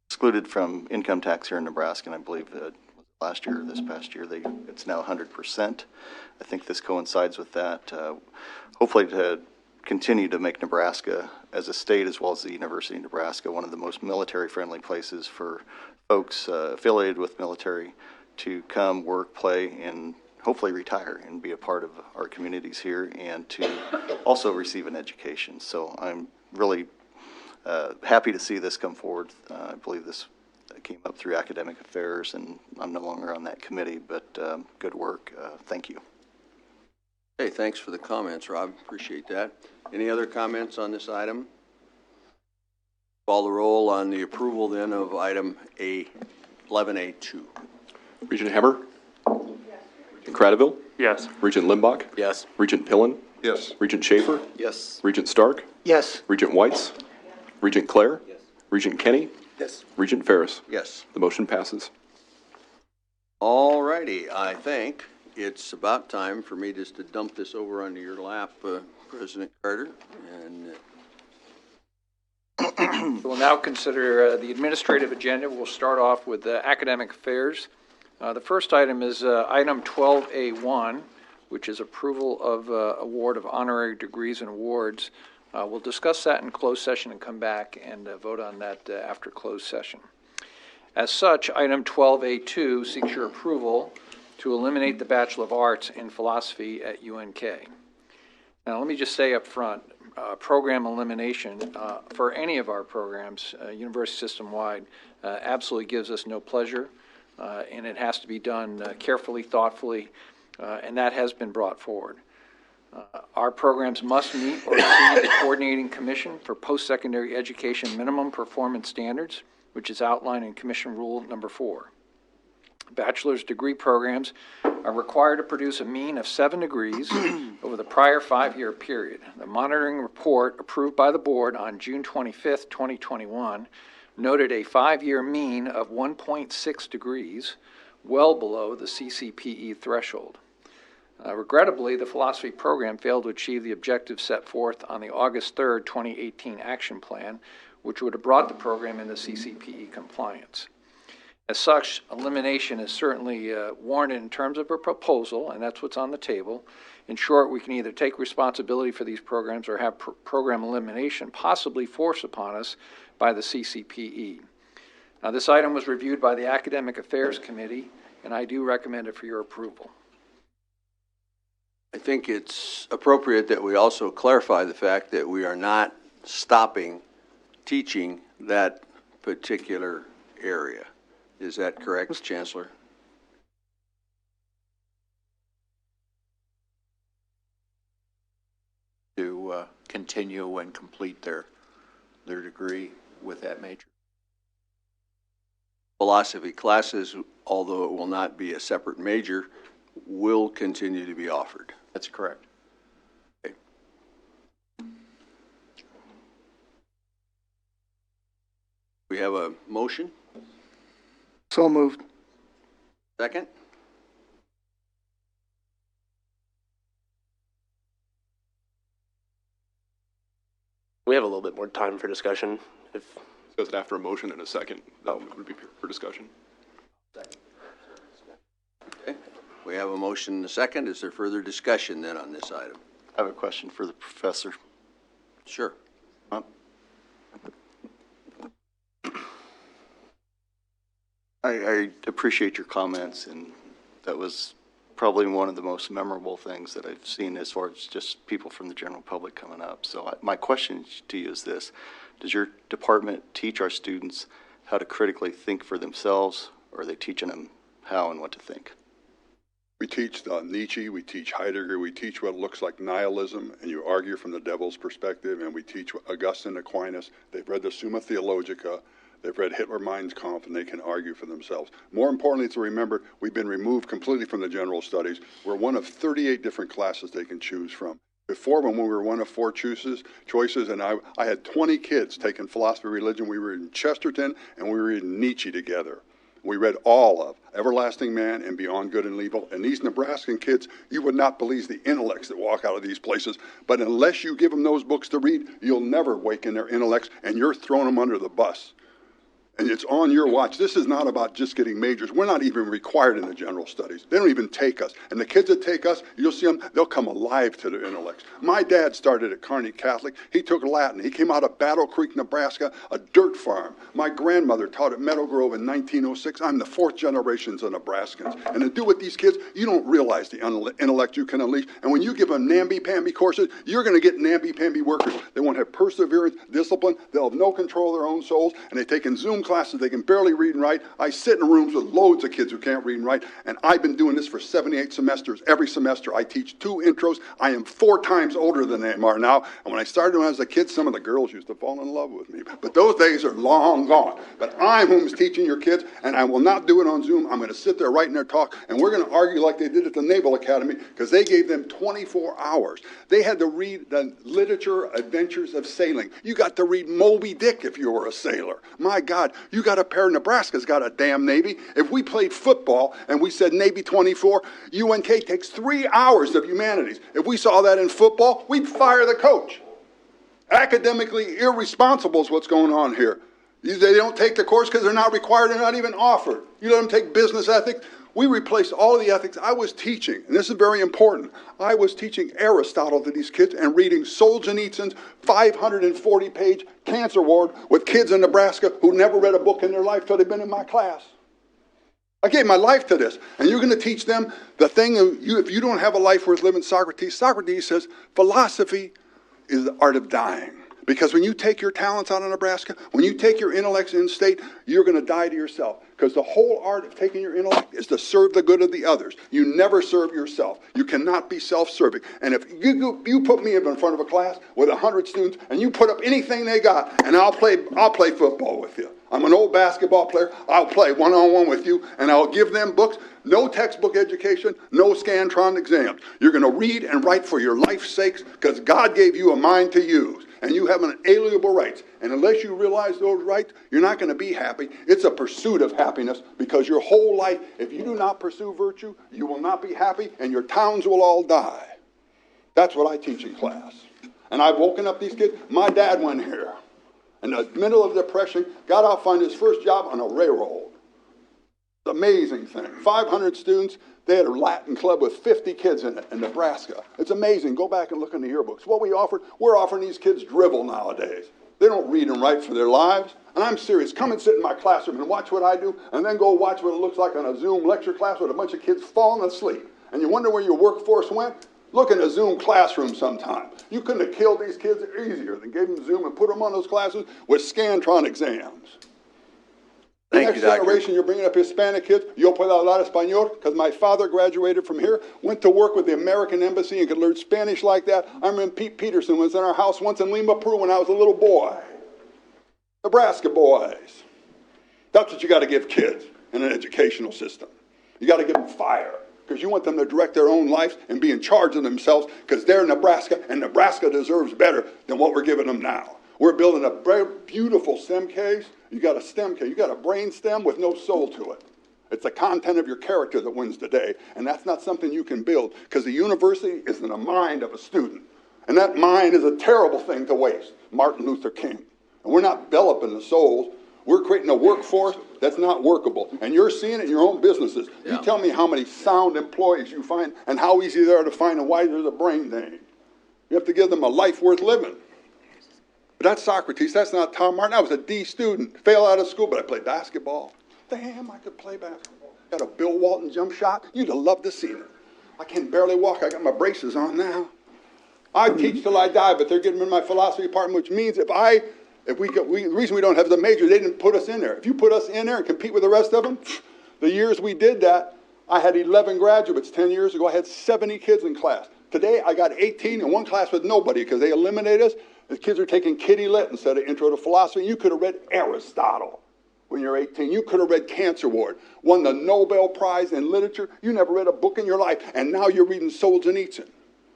excluded from income tax here in Nebraska, and I believe that last year or this past year, it's now 100%. I think this coincides with that. Hopefully to continue to make Nebraska, as a state as well as the University of Nebraska, one of the most military-friendly places for folks affiliated with military to come, work, play, and hopefully retire and be a part of our communities here, and to also receive an education. So I'm really happy to see this come forward. I believe this came up through academic affairs, and I'm no longer on that committee, but good work. Thank you. Hey, thanks for the comments, Rob. Appreciate that. Any other comments on this item? Call the roll on the approval then of item 11A2. Regent Hemmer? Yes. Regent Cradaville? Yes. Regent Limbach? Yes. Regent Pillen? Yes. Regent Schaefer? Yes. Regent Stark? Yes. Regent Whites? Regent Clare? Yes. Regent Kenny? Yes. Regent Ferris? Yes. The motion passes. All righty. I think it's about time for me just to dump this over onto your lap, President Carter. And We'll now consider the administrative agenda. We'll start off with academic affairs. The first item is item 12A1, which is approval of award of honorary degrees and awards. We'll discuss that in closed session and come back and vote on that after closed session. As such, item 12A2 seeks your approval to eliminate the Bachelor of Arts in Philosophy at UNK. Now, let me just say up front, program elimination for any of our programs, university system-wide, absolutely gives us no pleasure, and it has to be done carefully, thoughtfully, and that has been brought forward. Our programs must meet or exceed the Coordinating Commission for Post-Secondary Education Minimum Performance Standards, which is outlined in Commission Rule Number 4. Bachelor's degree programs are required to produce a mean of 7 degrees over the prior 5-year period. The monitoring report approved by the board on June 25th, 2021 noted a 5-year mean of 1.6 degrees, well below the CCPE threshold. Regrettably, the philosophy program failed to achieve the objectives set forth on the August 3rd, 2018 action plan, which would have brought the program into CCPE compliance. As such, elimination is certainly warranted in terms of a proposal, and that's what's on the table. In short, we can either take responsibility for these programs or have program elimination possibly forced upon us by the CCPE. Now, this item was reviewed by the Academic Affairs Committee, and I do recommend it for your approval. I think it's appropriate that we also clarify the fact that we are not stopping teaching that particular area. Is that correct, Chancellor? To continue and complete their degree with that major. Philosophy classes, although it will not be a separate major, will continue to be offered. That's correct. Okay. We have a motion? So moved. Second? We have a little bit more time for discussion. If Just after a motion and a second, that would be for discussion. Okay. We have a motion and a second. Is there further discussion then on this item? I have a question for the professor. Sure. I appreciate your comments, and that was probably one of the most memorable things that I've seen as far as just people from the general public coming up. So my question to you is this. Does your department teach our students how to critically think for themselves, or are they teaching them how and what to think? We teach Nietzsche, we teach Heidegger, we teach what looks like nihilism, and you argue from the devil's perspective, and we teach Augustine, Aquinas. They've read the Summa Theologica, they've read Hitler Mein Kampf, and they can argue for themselves. More importantly, to remember, we've been removed completely from the general studies. We're one of 38 different classes they can choose from. Before, when we were one of 4 choices, and I had 20 kids taking philosophy of religion. We were in Chesterton, and we were in Nietzsche together. We read all of Everlasting Man and Beyond Good and Evil. And these Nebraskan kids, you would not believe the intellects that walk out of these places. But unless you give them those books to read, you'll never awaken their intellects, and you're throwing them under the bus. And it's on your watch. This is not about just getting majors. We're not even required in the general studies. They don't even take us. And the kids that take us, you'll see them, they'll come alive to their intellects. My dad started at Kearney Catholic. He took Latin. He came out of Battle Creek, Nebraska, a dirt farm. My grandmother taught at Meadow Grove in 1906. I'm the 4th generation of Nebraskans. And to do with these kids, you don't realize the intellect you can unleash. And when you give them namby-pamby courses, you're going to get namby-pamby workers. They won't have perseverance, discipline. They'll have no control of their own souls. And they take in Zoom classes they can barely read and write. I sit in rooms with loads of kids who can't read and write, and I've been doing this for 78 semesters. Every semester I teach 2 intros. I am 4 times older than they are now, and when I started when I was a kid, some of the girls used to fall in love with me, but those days are long gone. But I'm who's teaching your kids, and I will not do it on Zoom. I'm going to sit there writing their talk, and we're going to argue like they did at the Naval Academy, because they gave them 24 hours. They had to read the literature adventures of sailing. You got to read Moby Dick if you were a sailor. My God, you got a pair. Nebraska's got a damn Navy. If we played football and we said Navy 24, UNK takes 3 hours of humanities. If we saw that in football, we'd fire the coach. Academically irresponsible is what's going on here. They don't take the course because they're not required and not even offered. You let them take business ethics. We replaced all of the ethics I was teaching, and this is very important. I was teaching Aristotle to these kids and reading Solzhenitsyn's 540-page cancer ward with kids in Nebraska who never read a book in their life till they've been in my class. I gave my life to this, and you're going to teach them the thing, if you don't have a life worth living, Socrates says, philosophy is the art of dying. Because when you take your talents out of Nebraska, when you take your intellects in state, you're going to die to yourself. Because the whole art of taking your intellect is to serve the good of the others. You never serve yourself. You cannot be self-serving. And if you put me in front of a class with 100 students and you put up anything they got, and I'll play football with you. I'm an old basketball player. I'll play one-on-one with you, and I'll give them books. No textbook education, no Scantron exams. You're going to read and write for your life's sakes because God gave you a mind to use. And you have unalienable rights. And unless you realize those rights, you're not going to be happy. It's a pursuit of happiness because your whole life, if you do not pursue virtue, you will not be happy and your towns will all die. That's what I teach in class. And I've woken up these kids. My dad went here in the middle of the Depression, got out, found his first job on a railroad. Amazing thing. 500 students. They had a Latin club with 50 kids in it in Nebraska. It's amazing. Go back and look in the yearbooks. What we're offering these kids drivel nowadays. They don't read and write for their lives. And I'm serious. Come and sit in my classroom and watch what I do, and then go watch what it looks like on a Zoom lecture class with a bunch of kids falling asleep. And you wonder where your workforce went? Look in a Zoom classroom sometime. You couldn't have killed these kids easier than gave them Zoom and put them on those classes with Scantron exams. The next generation, you're bringing up Hispanic kids. Yo puedo hablar español because my father graduated from here, went to work with the American Embassy and could learn Spanish like that. I remember Pete Peterson was in our house once in Lima, Peru when I was a little boy. Nebraska boys. That's what you got to give kids in an educational system. You got to give them fire because you want them to direct their own lives and be in charge of themselves because they're Nebraska and Nebraska deserves better than what we're giving them now. We're building a very beautiful STEM case. You got a STEM, you got a brain stem with no soul to it. It's the content of your character that wins the day, and that's not something you can build, because the university is in the mind of a student, and that mind is a terrible thing to waste. Martin Luther King. And we're not developing the souls. We're creating a workforce that's not workable, and you're seeing it in your own businesses. You tell me how many sound employees you find and how easy they are to find and why there's a brain drain. You have to give them a life worth living. But that's Socrates. That's not Tom Martin. I was a D student, failed out of school, but I played basketball. Damn, I could play basketball. Got a Bill Walton jump shot. You'd have loved to see it. I can barely walk. I got my braces on now. I teach till I die, but they're getting me in my philosophy department, which means the reason we don't have the major, they didn't put us in there. If you put us in there and compete with the rest of them, the years we did that, I had 11 graduates 10 years ago. I had 70 kids in class. Today, I got 18 in one class with nobody because they eliminated us. The kids are taking kitty lit instead of intro to philosophy. You could have read Aristotle when you're 18. You could have read Cancer Ward, won the Nobel Prize in literature. You never read a book in your life, and now you're reading Solzhenitsyn.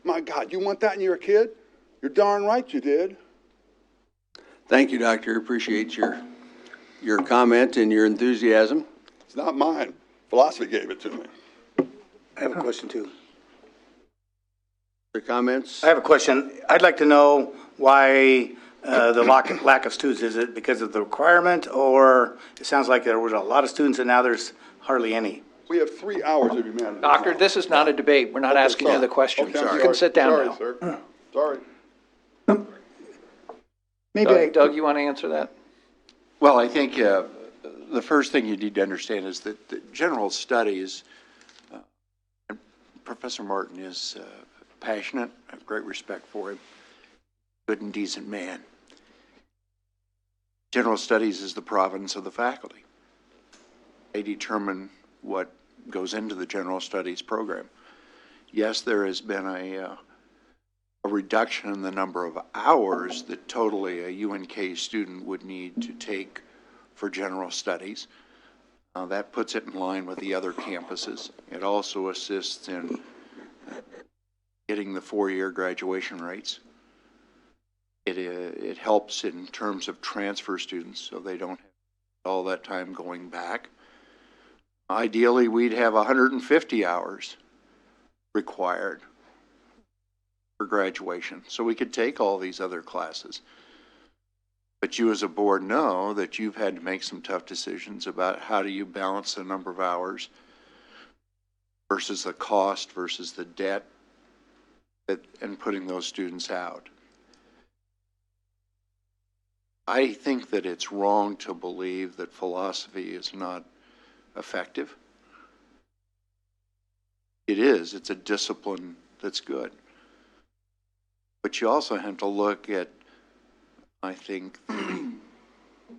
My God, you want that when you're a kid? You're darn right you did. Thank you, Doctor. Appreciate your comment and your enthusiasm. It's not mine. Philosophy gave it to me. I have a question, too. Other comments? I have a question. I'd like to know why the lack of students. Is it because of the requirement, or it sounds like there was a lot of students and now there's hardly any? We have 3 hours of humanity. Doctor, this is not a debate. We're not asking you the question. Okay, You can sit down sorry, now. Sir. Sorry. Maybe Doug, you want to answer that? Well, I think the first thing you need to understand is that the general studies, and Professor Martin is passionate. I have great respect for him. Good and decent man. General studies is the province of the faculty. They determine what goes into the general studies program. Yes, there has been a reduction in the number of hours that totally a UNK student would need to take for general studies. That puts it in line with the other campuses. It also assists in getting the 4-year graduation rates. It helps in terms of transfer students, so they don't have all that time going back. Ideally, we'd have 150 hours required for graduation, so we could take all these other classes. But you as a board know that you've had to make some tough decisions about how do you balance the number of hours versus the cost versus the debt and putting those students out. I think that it's wrong to believe that philosophy is not effective. It is. It's a discipline that's good. But you also have to look at, I think, the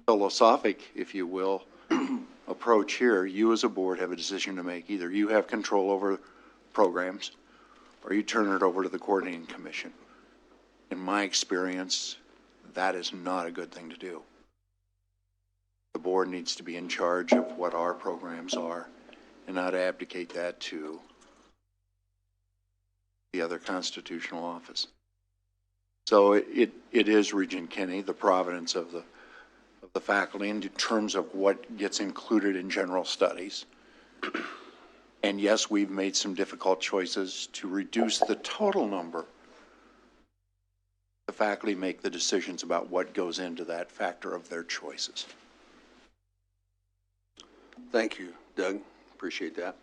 philosophic, if you will, approach here. You as a board have a decision to make. Either you have control over programs or you turn it over to the coordinating commission. In my experience, that is not a good thing to do. The board needs to be in charge of what our programs are and not abdicate that to the other constitutional office. So it is Regent Kenney, the providence of the faculty in terms of what gets included in general studies. And yes, we've made some difficult choices to reduce the total number. The faculty make the decisions about what goes into that factor of their choices. Thank you, Doug. Appreciate that.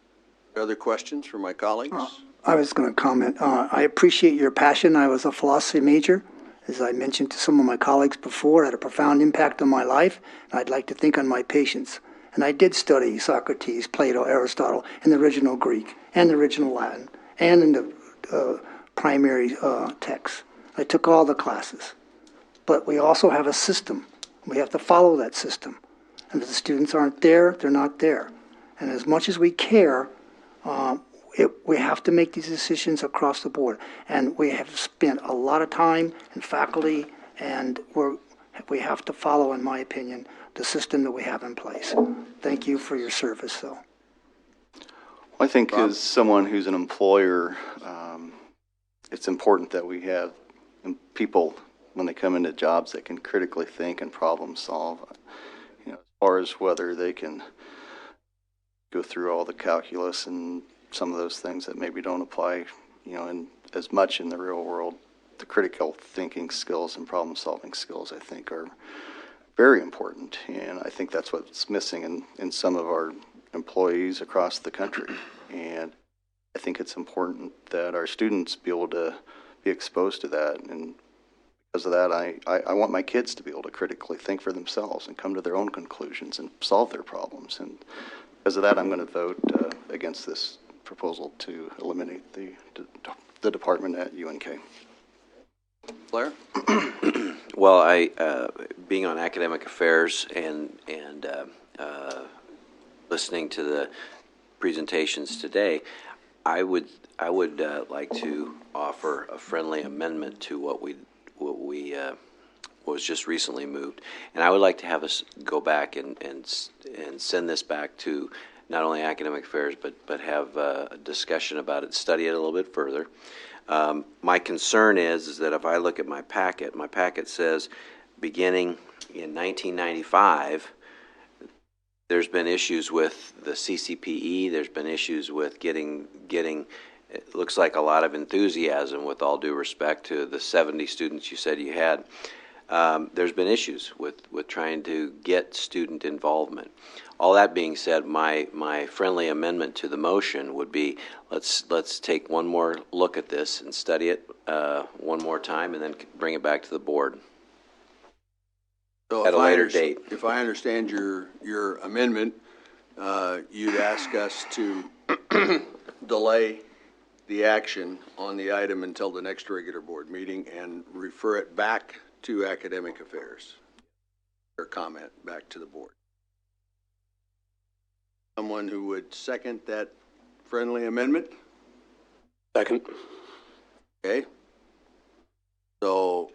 Other questions from my colleagues? I was going to comment. I appreciate your passion. I was a philosophy major. As I mentioned to some of my colleagues before, it had a profound impact on my life. And I'd like to think on my patients. And I did study Socrates, Plato, Aristotle, in the original Greek, and the original Latin, and in the primary texts. I took all the classes. But we also have a system. We have to follow that system. And if the students aren't there, they're not there. And as much as we care, we have to make these decisions across the board. And we have spent a lot of time in faculty, and we have to follow, in my opinion, the system that we have in place. Thank you for your service, though. I think as someone who's an employer, it's important that we have people, when they come into jobs, that can critically think and problem solve. far as whether they can go through all the calculus and some of those things that maybe don't apply, in as much in the real world. The critical thinking skills and problem solving skills, I think, are very important. And I think that's what's missing in some of our employees across the country. And I think it's important that our students be able to be exposed to that. And because of that, I want my kids to be able to critically think for themselves and come to their own conclusions and solve their problems. And because of that, I'm going to vote against this proposal to eliminate the department at UNK. Blair? Well, being on academic affairs and listening to the presentations today, I would like to offer a friendly amendment to what was just recently moved, and I would like to have us go back and send this back to not only academic affairs but have a discussion about it, study it a little bit further. My concern is that if I look at my packet says beginning in 1995, there's been issues with the CCPE, there's been issues with getting it looks like a lot of enthusiasm, with all due respect to the 70 students you said you had. There's been issues with trying to get student involvement. All that being said, my friendly amendment to the motion would be, let's take one more look at this and study it one more time, and then bring it back to the board at a later date. If I understand your amendment, you'd ask us to delay the action on the item until the next regular board meeting and refer it back to academic affairs, or comment back to the board. Someone who would second that friendly amendment? Second. Okay. So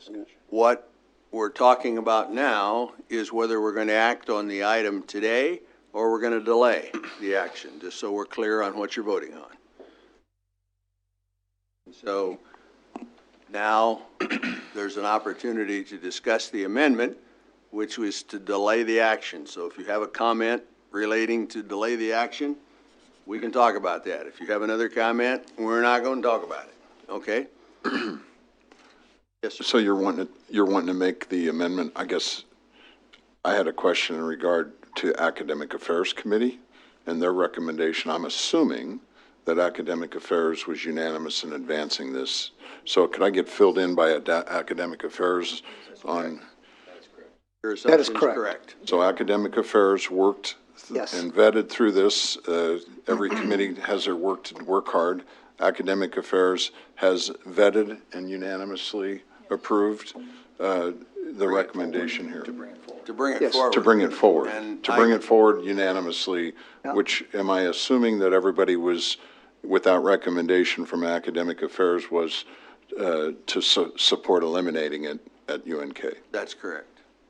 what we're talking about now is whether we're going to act on the item today or we're going to delay the action, just so we're clear on what you're voting on. So now there's an opportunity to discuss the amendment, which was to delay the action. So if you have a comment relating to delay the action, we can talk about that. If you have another comment, we're not going to talk about it. Okay? Yes, sir. So you're wanting to make the amendment. I guess I had a question in regard to Academic Affairs Committee and their recommendation. I'm assuming that Academic Affairs was unanimous in advancing this. So could I get filled in by Academic Affairs on? That is correct. So Academic Affairs worked and vetted through this. Every committee has their work to work hard. Academic Affairs has vetted and unanimously approved the recommendation here. To bring it forward. To bring it forward. And to bring it forward unanimously, which am I assuming that everybody was, without recommendation from Academic Affairs, was to support eliminating it at UNK? That's correct.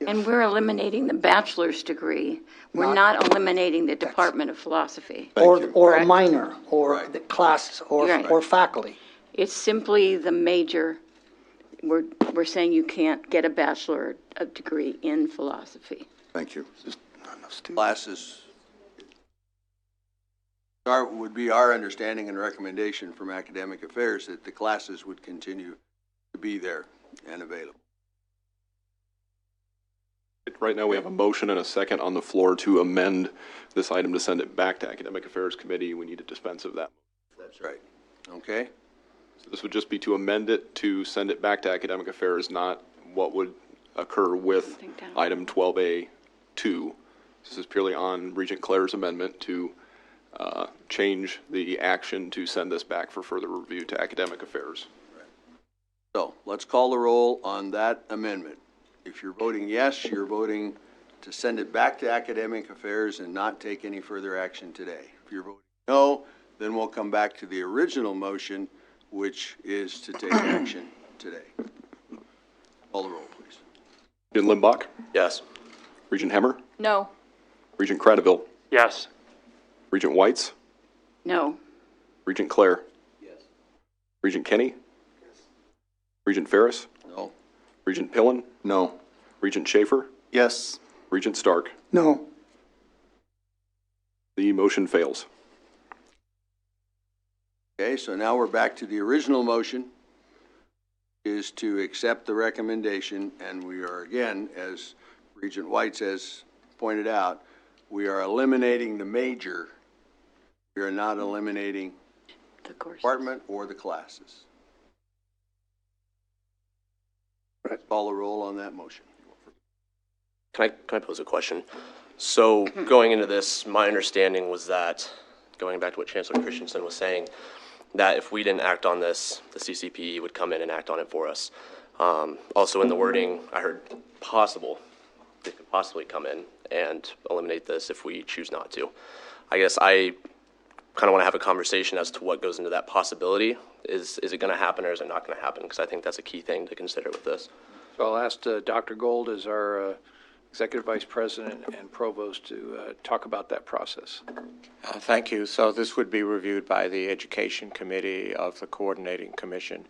And we're eliminating the bachelor's degree. We're not eliminating the Department of Philosophy. Or a minor, or the classes, or faculty. It's simply the major. We're saying you can't get a bachelor degree in philosophy. Thank you. Classes would be our understanding and recommendation from Academic Affairs that the classes would continue to be there and available. Right now we have a motion and a second on the floor to amend this item to send it back to Academic Affairs Committee. We need to dispense of that. That's right. Okay. So this would just be to amend it to send it back to Academic Affairs, not what would occur with item 12A2. This is purely on Regent Claire's amendment to change the action to send this back for further review to Academic Affairs. Right. So let's call the roll on that amendment. If you're voting yes, you're voting to send it back to Academic Affairs and not take any further action today. If you're voting no, then we'll come back to the original motion, which is to take action today. Call the roll, please. Regent Limbach? Yes. Regent Hemmer? No. Regent Cradaville? Yes. Regent Whites? No. Regent Claire? Yes. Regent Kenny? Yes. Regent Ferris? No. Regent Pillen? No. Regent Schaefer? Yes. Regent Stark? No. The motion fails. Okay, so now we're back to the original motion, is to accept the recommendation, and we are, again, as Regent White has pointed out, we are eliminating the major. We are not eliminating the department or the classes. Call the roll on that motion. Can I pose a question? So going into this, my understanding was that, going back to what Chancellor Christensen was saying, that if we didn't act on this, the CCPE would come in and act on it for us. Also in the wording, I heard possible. They could possibly come in and eliminate this if we choose not to. I guess I kind of want to have a conversation as to what goes into that possibility. Is it going to happen or is it not going to happen? Because I think that's a key thing to consider with this. So I'll ask Dr. Gold as our Executive Vice President and Provost to talk about that process. Thank you. So this would be reviewed by the Education Committee of the Coordinating Commission.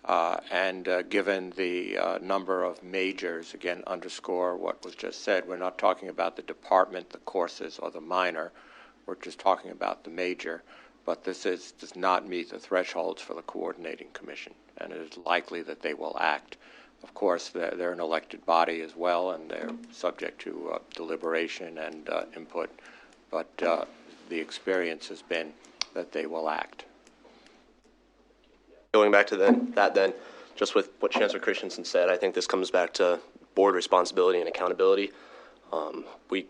And given the number of majors, again, underscore what was just said, we're not talking about the department, the courses, or the minor. We're just talking about the major. But this does not meet the thresholds for the Coordinating Commission, and it is likely that they will act. Of course, they're an elected body as well, and they're subject to deliberation and input. But the experience has been that they will act. Going back to that, just with what Chancellor Christensen said, I think this comes back to board responsibility and accountability. We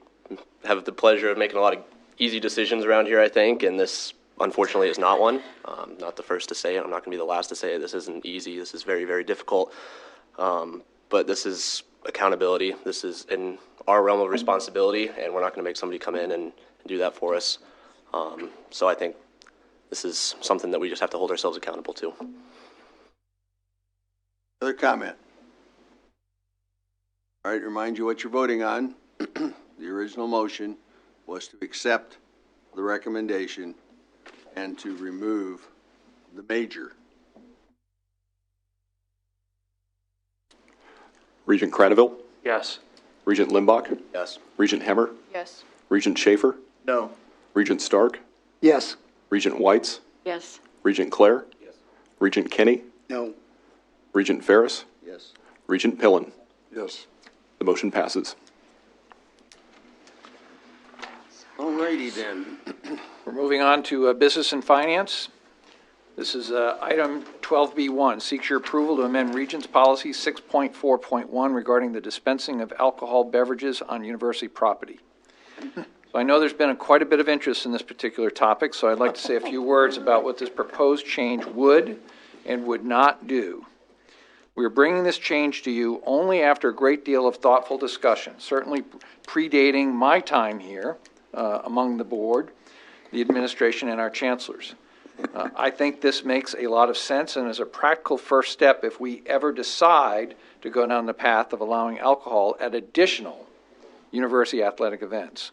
have the pleasure of making a lot of easy decisions around here, I think, and this, unfortunately, is not one. Not the first to say it. I'm not going to be the last to say it. This isn't easy. This is very, very difficult. But this is accountability. This is in our realm of responsibility, and we're not going to make somebody come in and do that for us. So I think this is something that we just have to hold ourselves accountable to. Other comment? All right, remind you what you're voting on. The original motion was to accept the recommendation and to remove the major. Regent Cradaville? Yes. Regent Limbach? Yes. Regent Hemmer? Yes. Regent Schaefer? No. Regent Stark? Yes. Regent Whites? Yes. Regent Clare? Yes. Regent Kenny? No. Regent Ferris? Yes. Regent Pillen? Yes. The motion passes. All righty then. We're moving on to Business and Finance. This is item 12B1, seeks your approval to amend Regents Policy 6.4.1 regarding the dispensing of alcohol beverages on university property. So I know there's been quite a bit of interest in this particular topic, so I'd like to say a few words about what this proposed change would and would not do. We are bringing this change to you only after a great deal of thoughtful discussion, certainly predating my time here among the board, the administration, and our chancellors. I think this makes a lot of sense and is a practical first step if we ever decide to go down the path of allowing alcohol at additional university athletic events.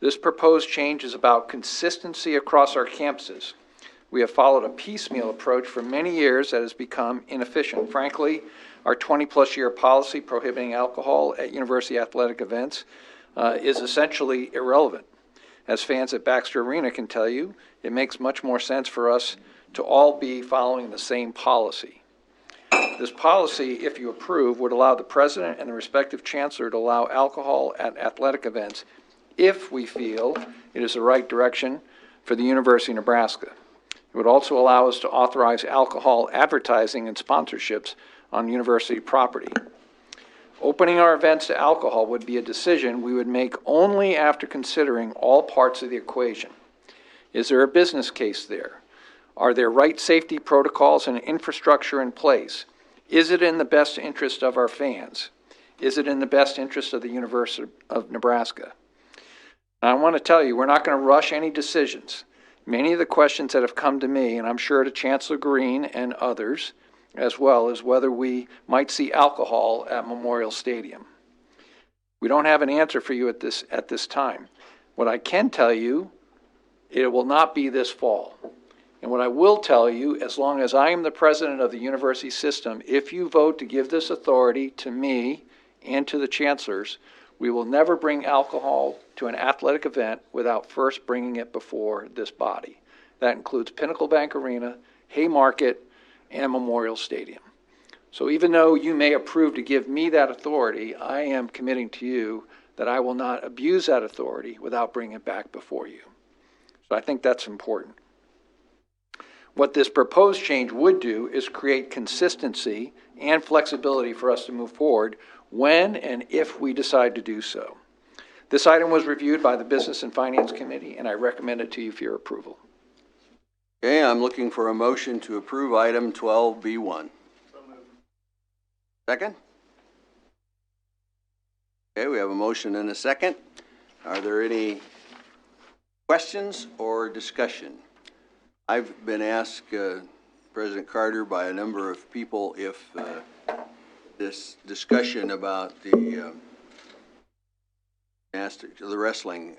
This proposed change is about consistency across our campuses. We have followed a piecemeal approach for many years that has become inefficient. Frankly, our 20-plus year policy prohibiting alcohol at university athletic events is essentially irrelevant. As fans at Baxter Arena can tell you, it makes much more sense for us to all be following the same policy. This policy, if you approve, would allow the president and the respective chancellor to allow alcohol at athletic events if we feel it is the right direction for the University of Nebraska. It would also allow us to authorize alcohol advertising and sponsorships on university property. Opening our events to alcohol would be a decision we would make only after considering all parts of the equation. Is there a business case there? Are there right safety protocols and infrastructure in place? Is it in the best interest of our fans? Is it in the best interest of the University of Nebraska? I want to tell you, we're not going to rush any decisions. Many of the questions that have come to me, and I'm sure to Chancellor Green and others, as well as whether we might see alcohol at Memorial Stadium. We don't have an answer for you at this time. What I can tell you, it will not be this fall. And what I will tell you, as long as I am the president of the university system, if you vote to give this authority to me and to the chancellors, We will never bring alcohol to an athletic event without first bringing it before this body. That includes Pinnacle Bank Arena, Haymarket, and Memorial Stadium. So even though you may approve to give me that authority, I am committing to you that I will not abuse that authority without bringing it back before you. So I think that's important. What this proposed change would do is create consistency and flexibility for us to move forward when and if we decide to do so. This item was reviewed by the Business and Finance Committee, and I recommend it to you for your approval. Okay, I'm looking for a motion to approve item 12B1. Second? Okay, we have a motion and a second. Are there any questions or discussion? I've been asked, President Carter, by a number of people if this discussion about the wrestling,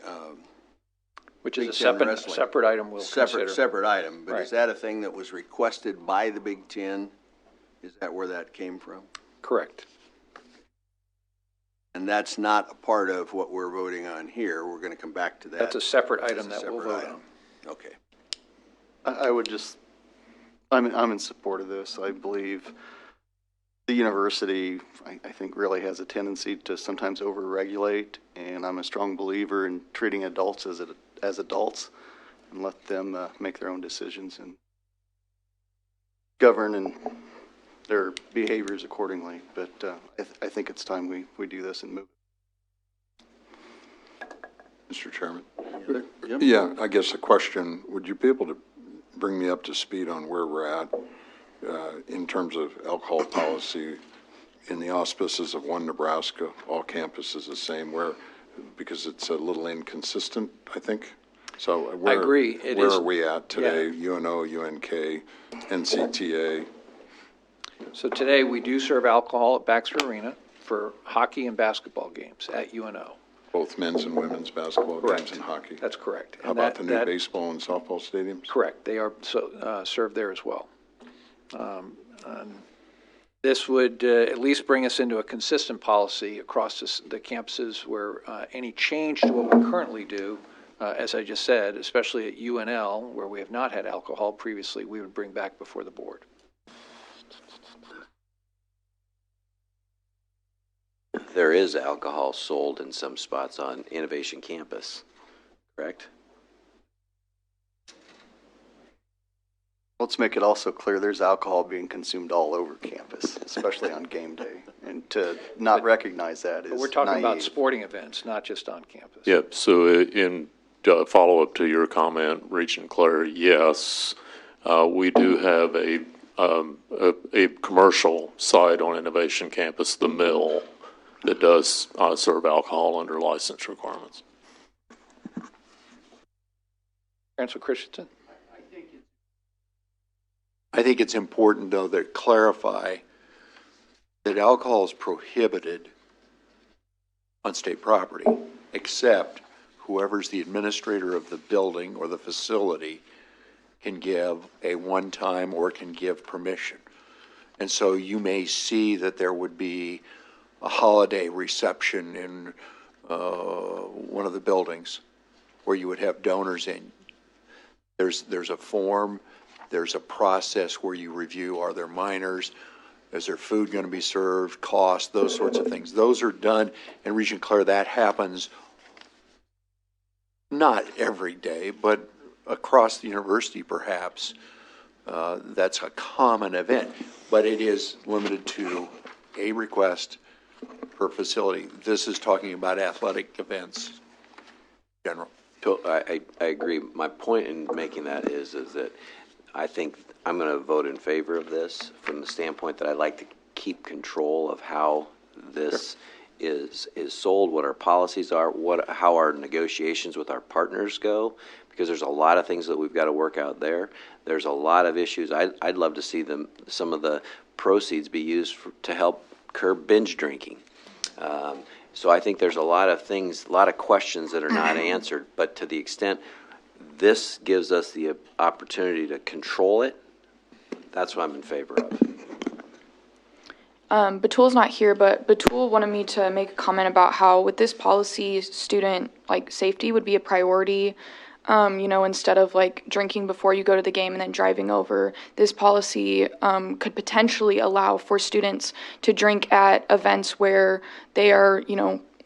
which is a separate item we'll consider. Separate item, but Right. Is that a thing that was requested by the Big Ten? Is that where that came from? Correct. And that's not a part of what we're voting on here. We're going to come back to that. That's a separate item that we'll vote on. Okay. I would just, I'm in support of this. I believe the university, I think, really has a tendency to sometimes over-regulate, and I'm a strong believer in treating adults as adults and let them make their own decisions and govern and their behaviors accordingly. But I think it's time we do this and move. Mr. Chairman? Yep. Yeah, I guess a question, would you be able to bring me up to speed on where we're at in terms of alcohol policy in the auspices of One Nebraska? All campuses the same, because it's a little inconsistent, I think. So I agree. Where are we at today? Yeah. UNO, UNK, NCTA? So today we do serve alcohol at Baxter Arena for hockey and basketball games at UNO. Both men's and women's basketball games and hockey? That's correct. How about the new baseball and softball stadiums? Correct. They are served there as well. This would at least bring us into a consistent policy across the campuses where any change to what we currently do, as I just said, especially at UNL, where we have not had alcohol previously, we would bring back before the board. There is alcohol sold in some spots on Innovation Campus, correct? Let's make it also clear there's alcohol being consumed all over campus, especially on game day. And to not recognize that is We're talking about naive. sporting events, not just on campus. Yep. So in follow-up to your comment, Regent Claire, yes, we do have a commercial side on Innovation Campus, the Mill, that does serve alcohol under license requirements. Councilor Christensen? I think it's important, though, to clarify that alcohol is prohibited on state property, except whoever's the administrator of the building or the facility can give a one-time or can give permission. And so you may see that there would be a holiday reception in one of the buildings where you would have donors in. There's a form, there's a process where you review, are there minors, is there food going to be served, cost, those sorts of things. Those are done in Regent Claire. That happens not every day, but across the university perhaps. That's a common event, but it is limited to a request per facility. This is talking about athletic events in general. I agree. My point in making that is that I think I'm going to vote in favor of this from the standpoint that I like to keep control of how this is sold, what our policies are, how our negotiations with our partners go, because there's a lot of things that we've got to work out there. There's a lot of issues. I'd love to see some of the proceeds be used to help curb binge drinking. So I think there's a lot of things, a lot of questions that are not answered, but to the extent this gives us the opportunity to control it, that's what I'm in favor of. Batul's not here, but Batul wanted me to make a comment about how with this policy, student safety would be a priority. Instead of drinking before you go to the game and then driving over, this policy could potentially allow for students to drink at events where they are,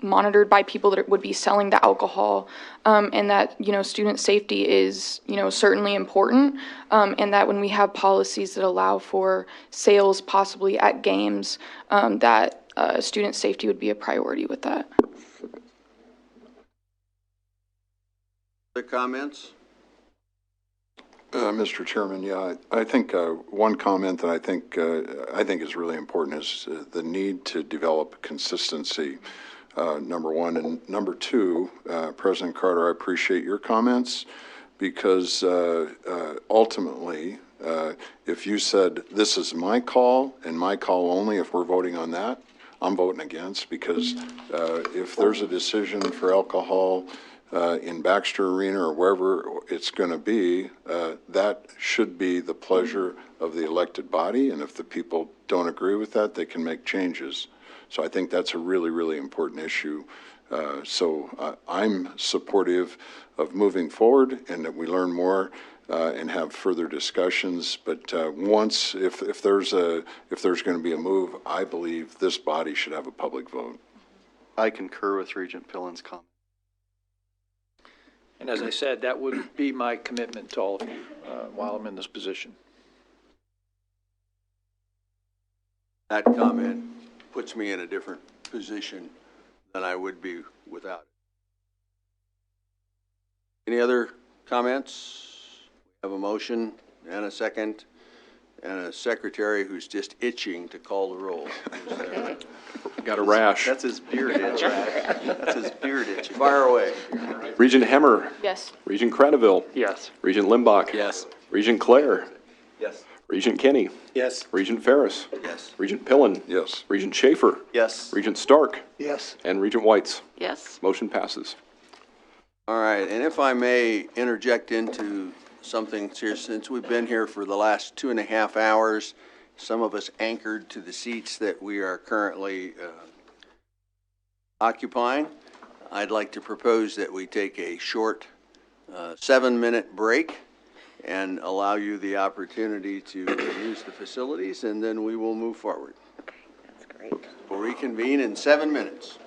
monitored by people that would be selling the alcohol, and that, student safety is, certainly important, and that when we have policies that allow for sales possibly at games, that student safety would be a priority with that. Other comments? Mr. Chairman, yeah, I think one comment that I think is really important is the need to develop consistency. Number one, and number two, President Carter, I appreciate your comments because ultimately, if you said this is my call and my call only, if we're voting on that, I'm voting against because if there's a decision for alcohol in Baxter Arena or wherever it's going to be, that should be the pleasure of the elected body, and if the people don't agree with that, they can make changes. So I think that's a really, really important issue. So I'm supportive of moving forward and that we learn more and have further discussions. But if there's going to be a move, I believe this body should have a public vote. I concur with Regent Pillen's comment. And as I said, that would be my commitment to all of you while I'm in this position. That comment puts me in a different position than I would be without it. Any other comments? We have a motion and a second and a secretary who's just itching to call the roll. Got a rash. That's his beard itch. That's his beard itch. Fire away. Regent Hemmer. Yes. Regent Creneville. Yes. Regent Limbach. Yes. Regent Clare. Yes. Regent Kenny. Yes. Regent Ferris. Yes. Regent Pillen. Yes. Regent Schaefer. Yes. Regent Stark. Yes. And Regent Whites. Yes. Motion passes. All right, and if I may interject into something here, since we've been here for the last 2.5 hours, some of us anchored to the seats that we are currently occupying, I'd like to propose that we take a short 7-minute break and allow you the opportunity to use the facilities, and then we will move forward. That's great. We'll reconvene in 7 minutes.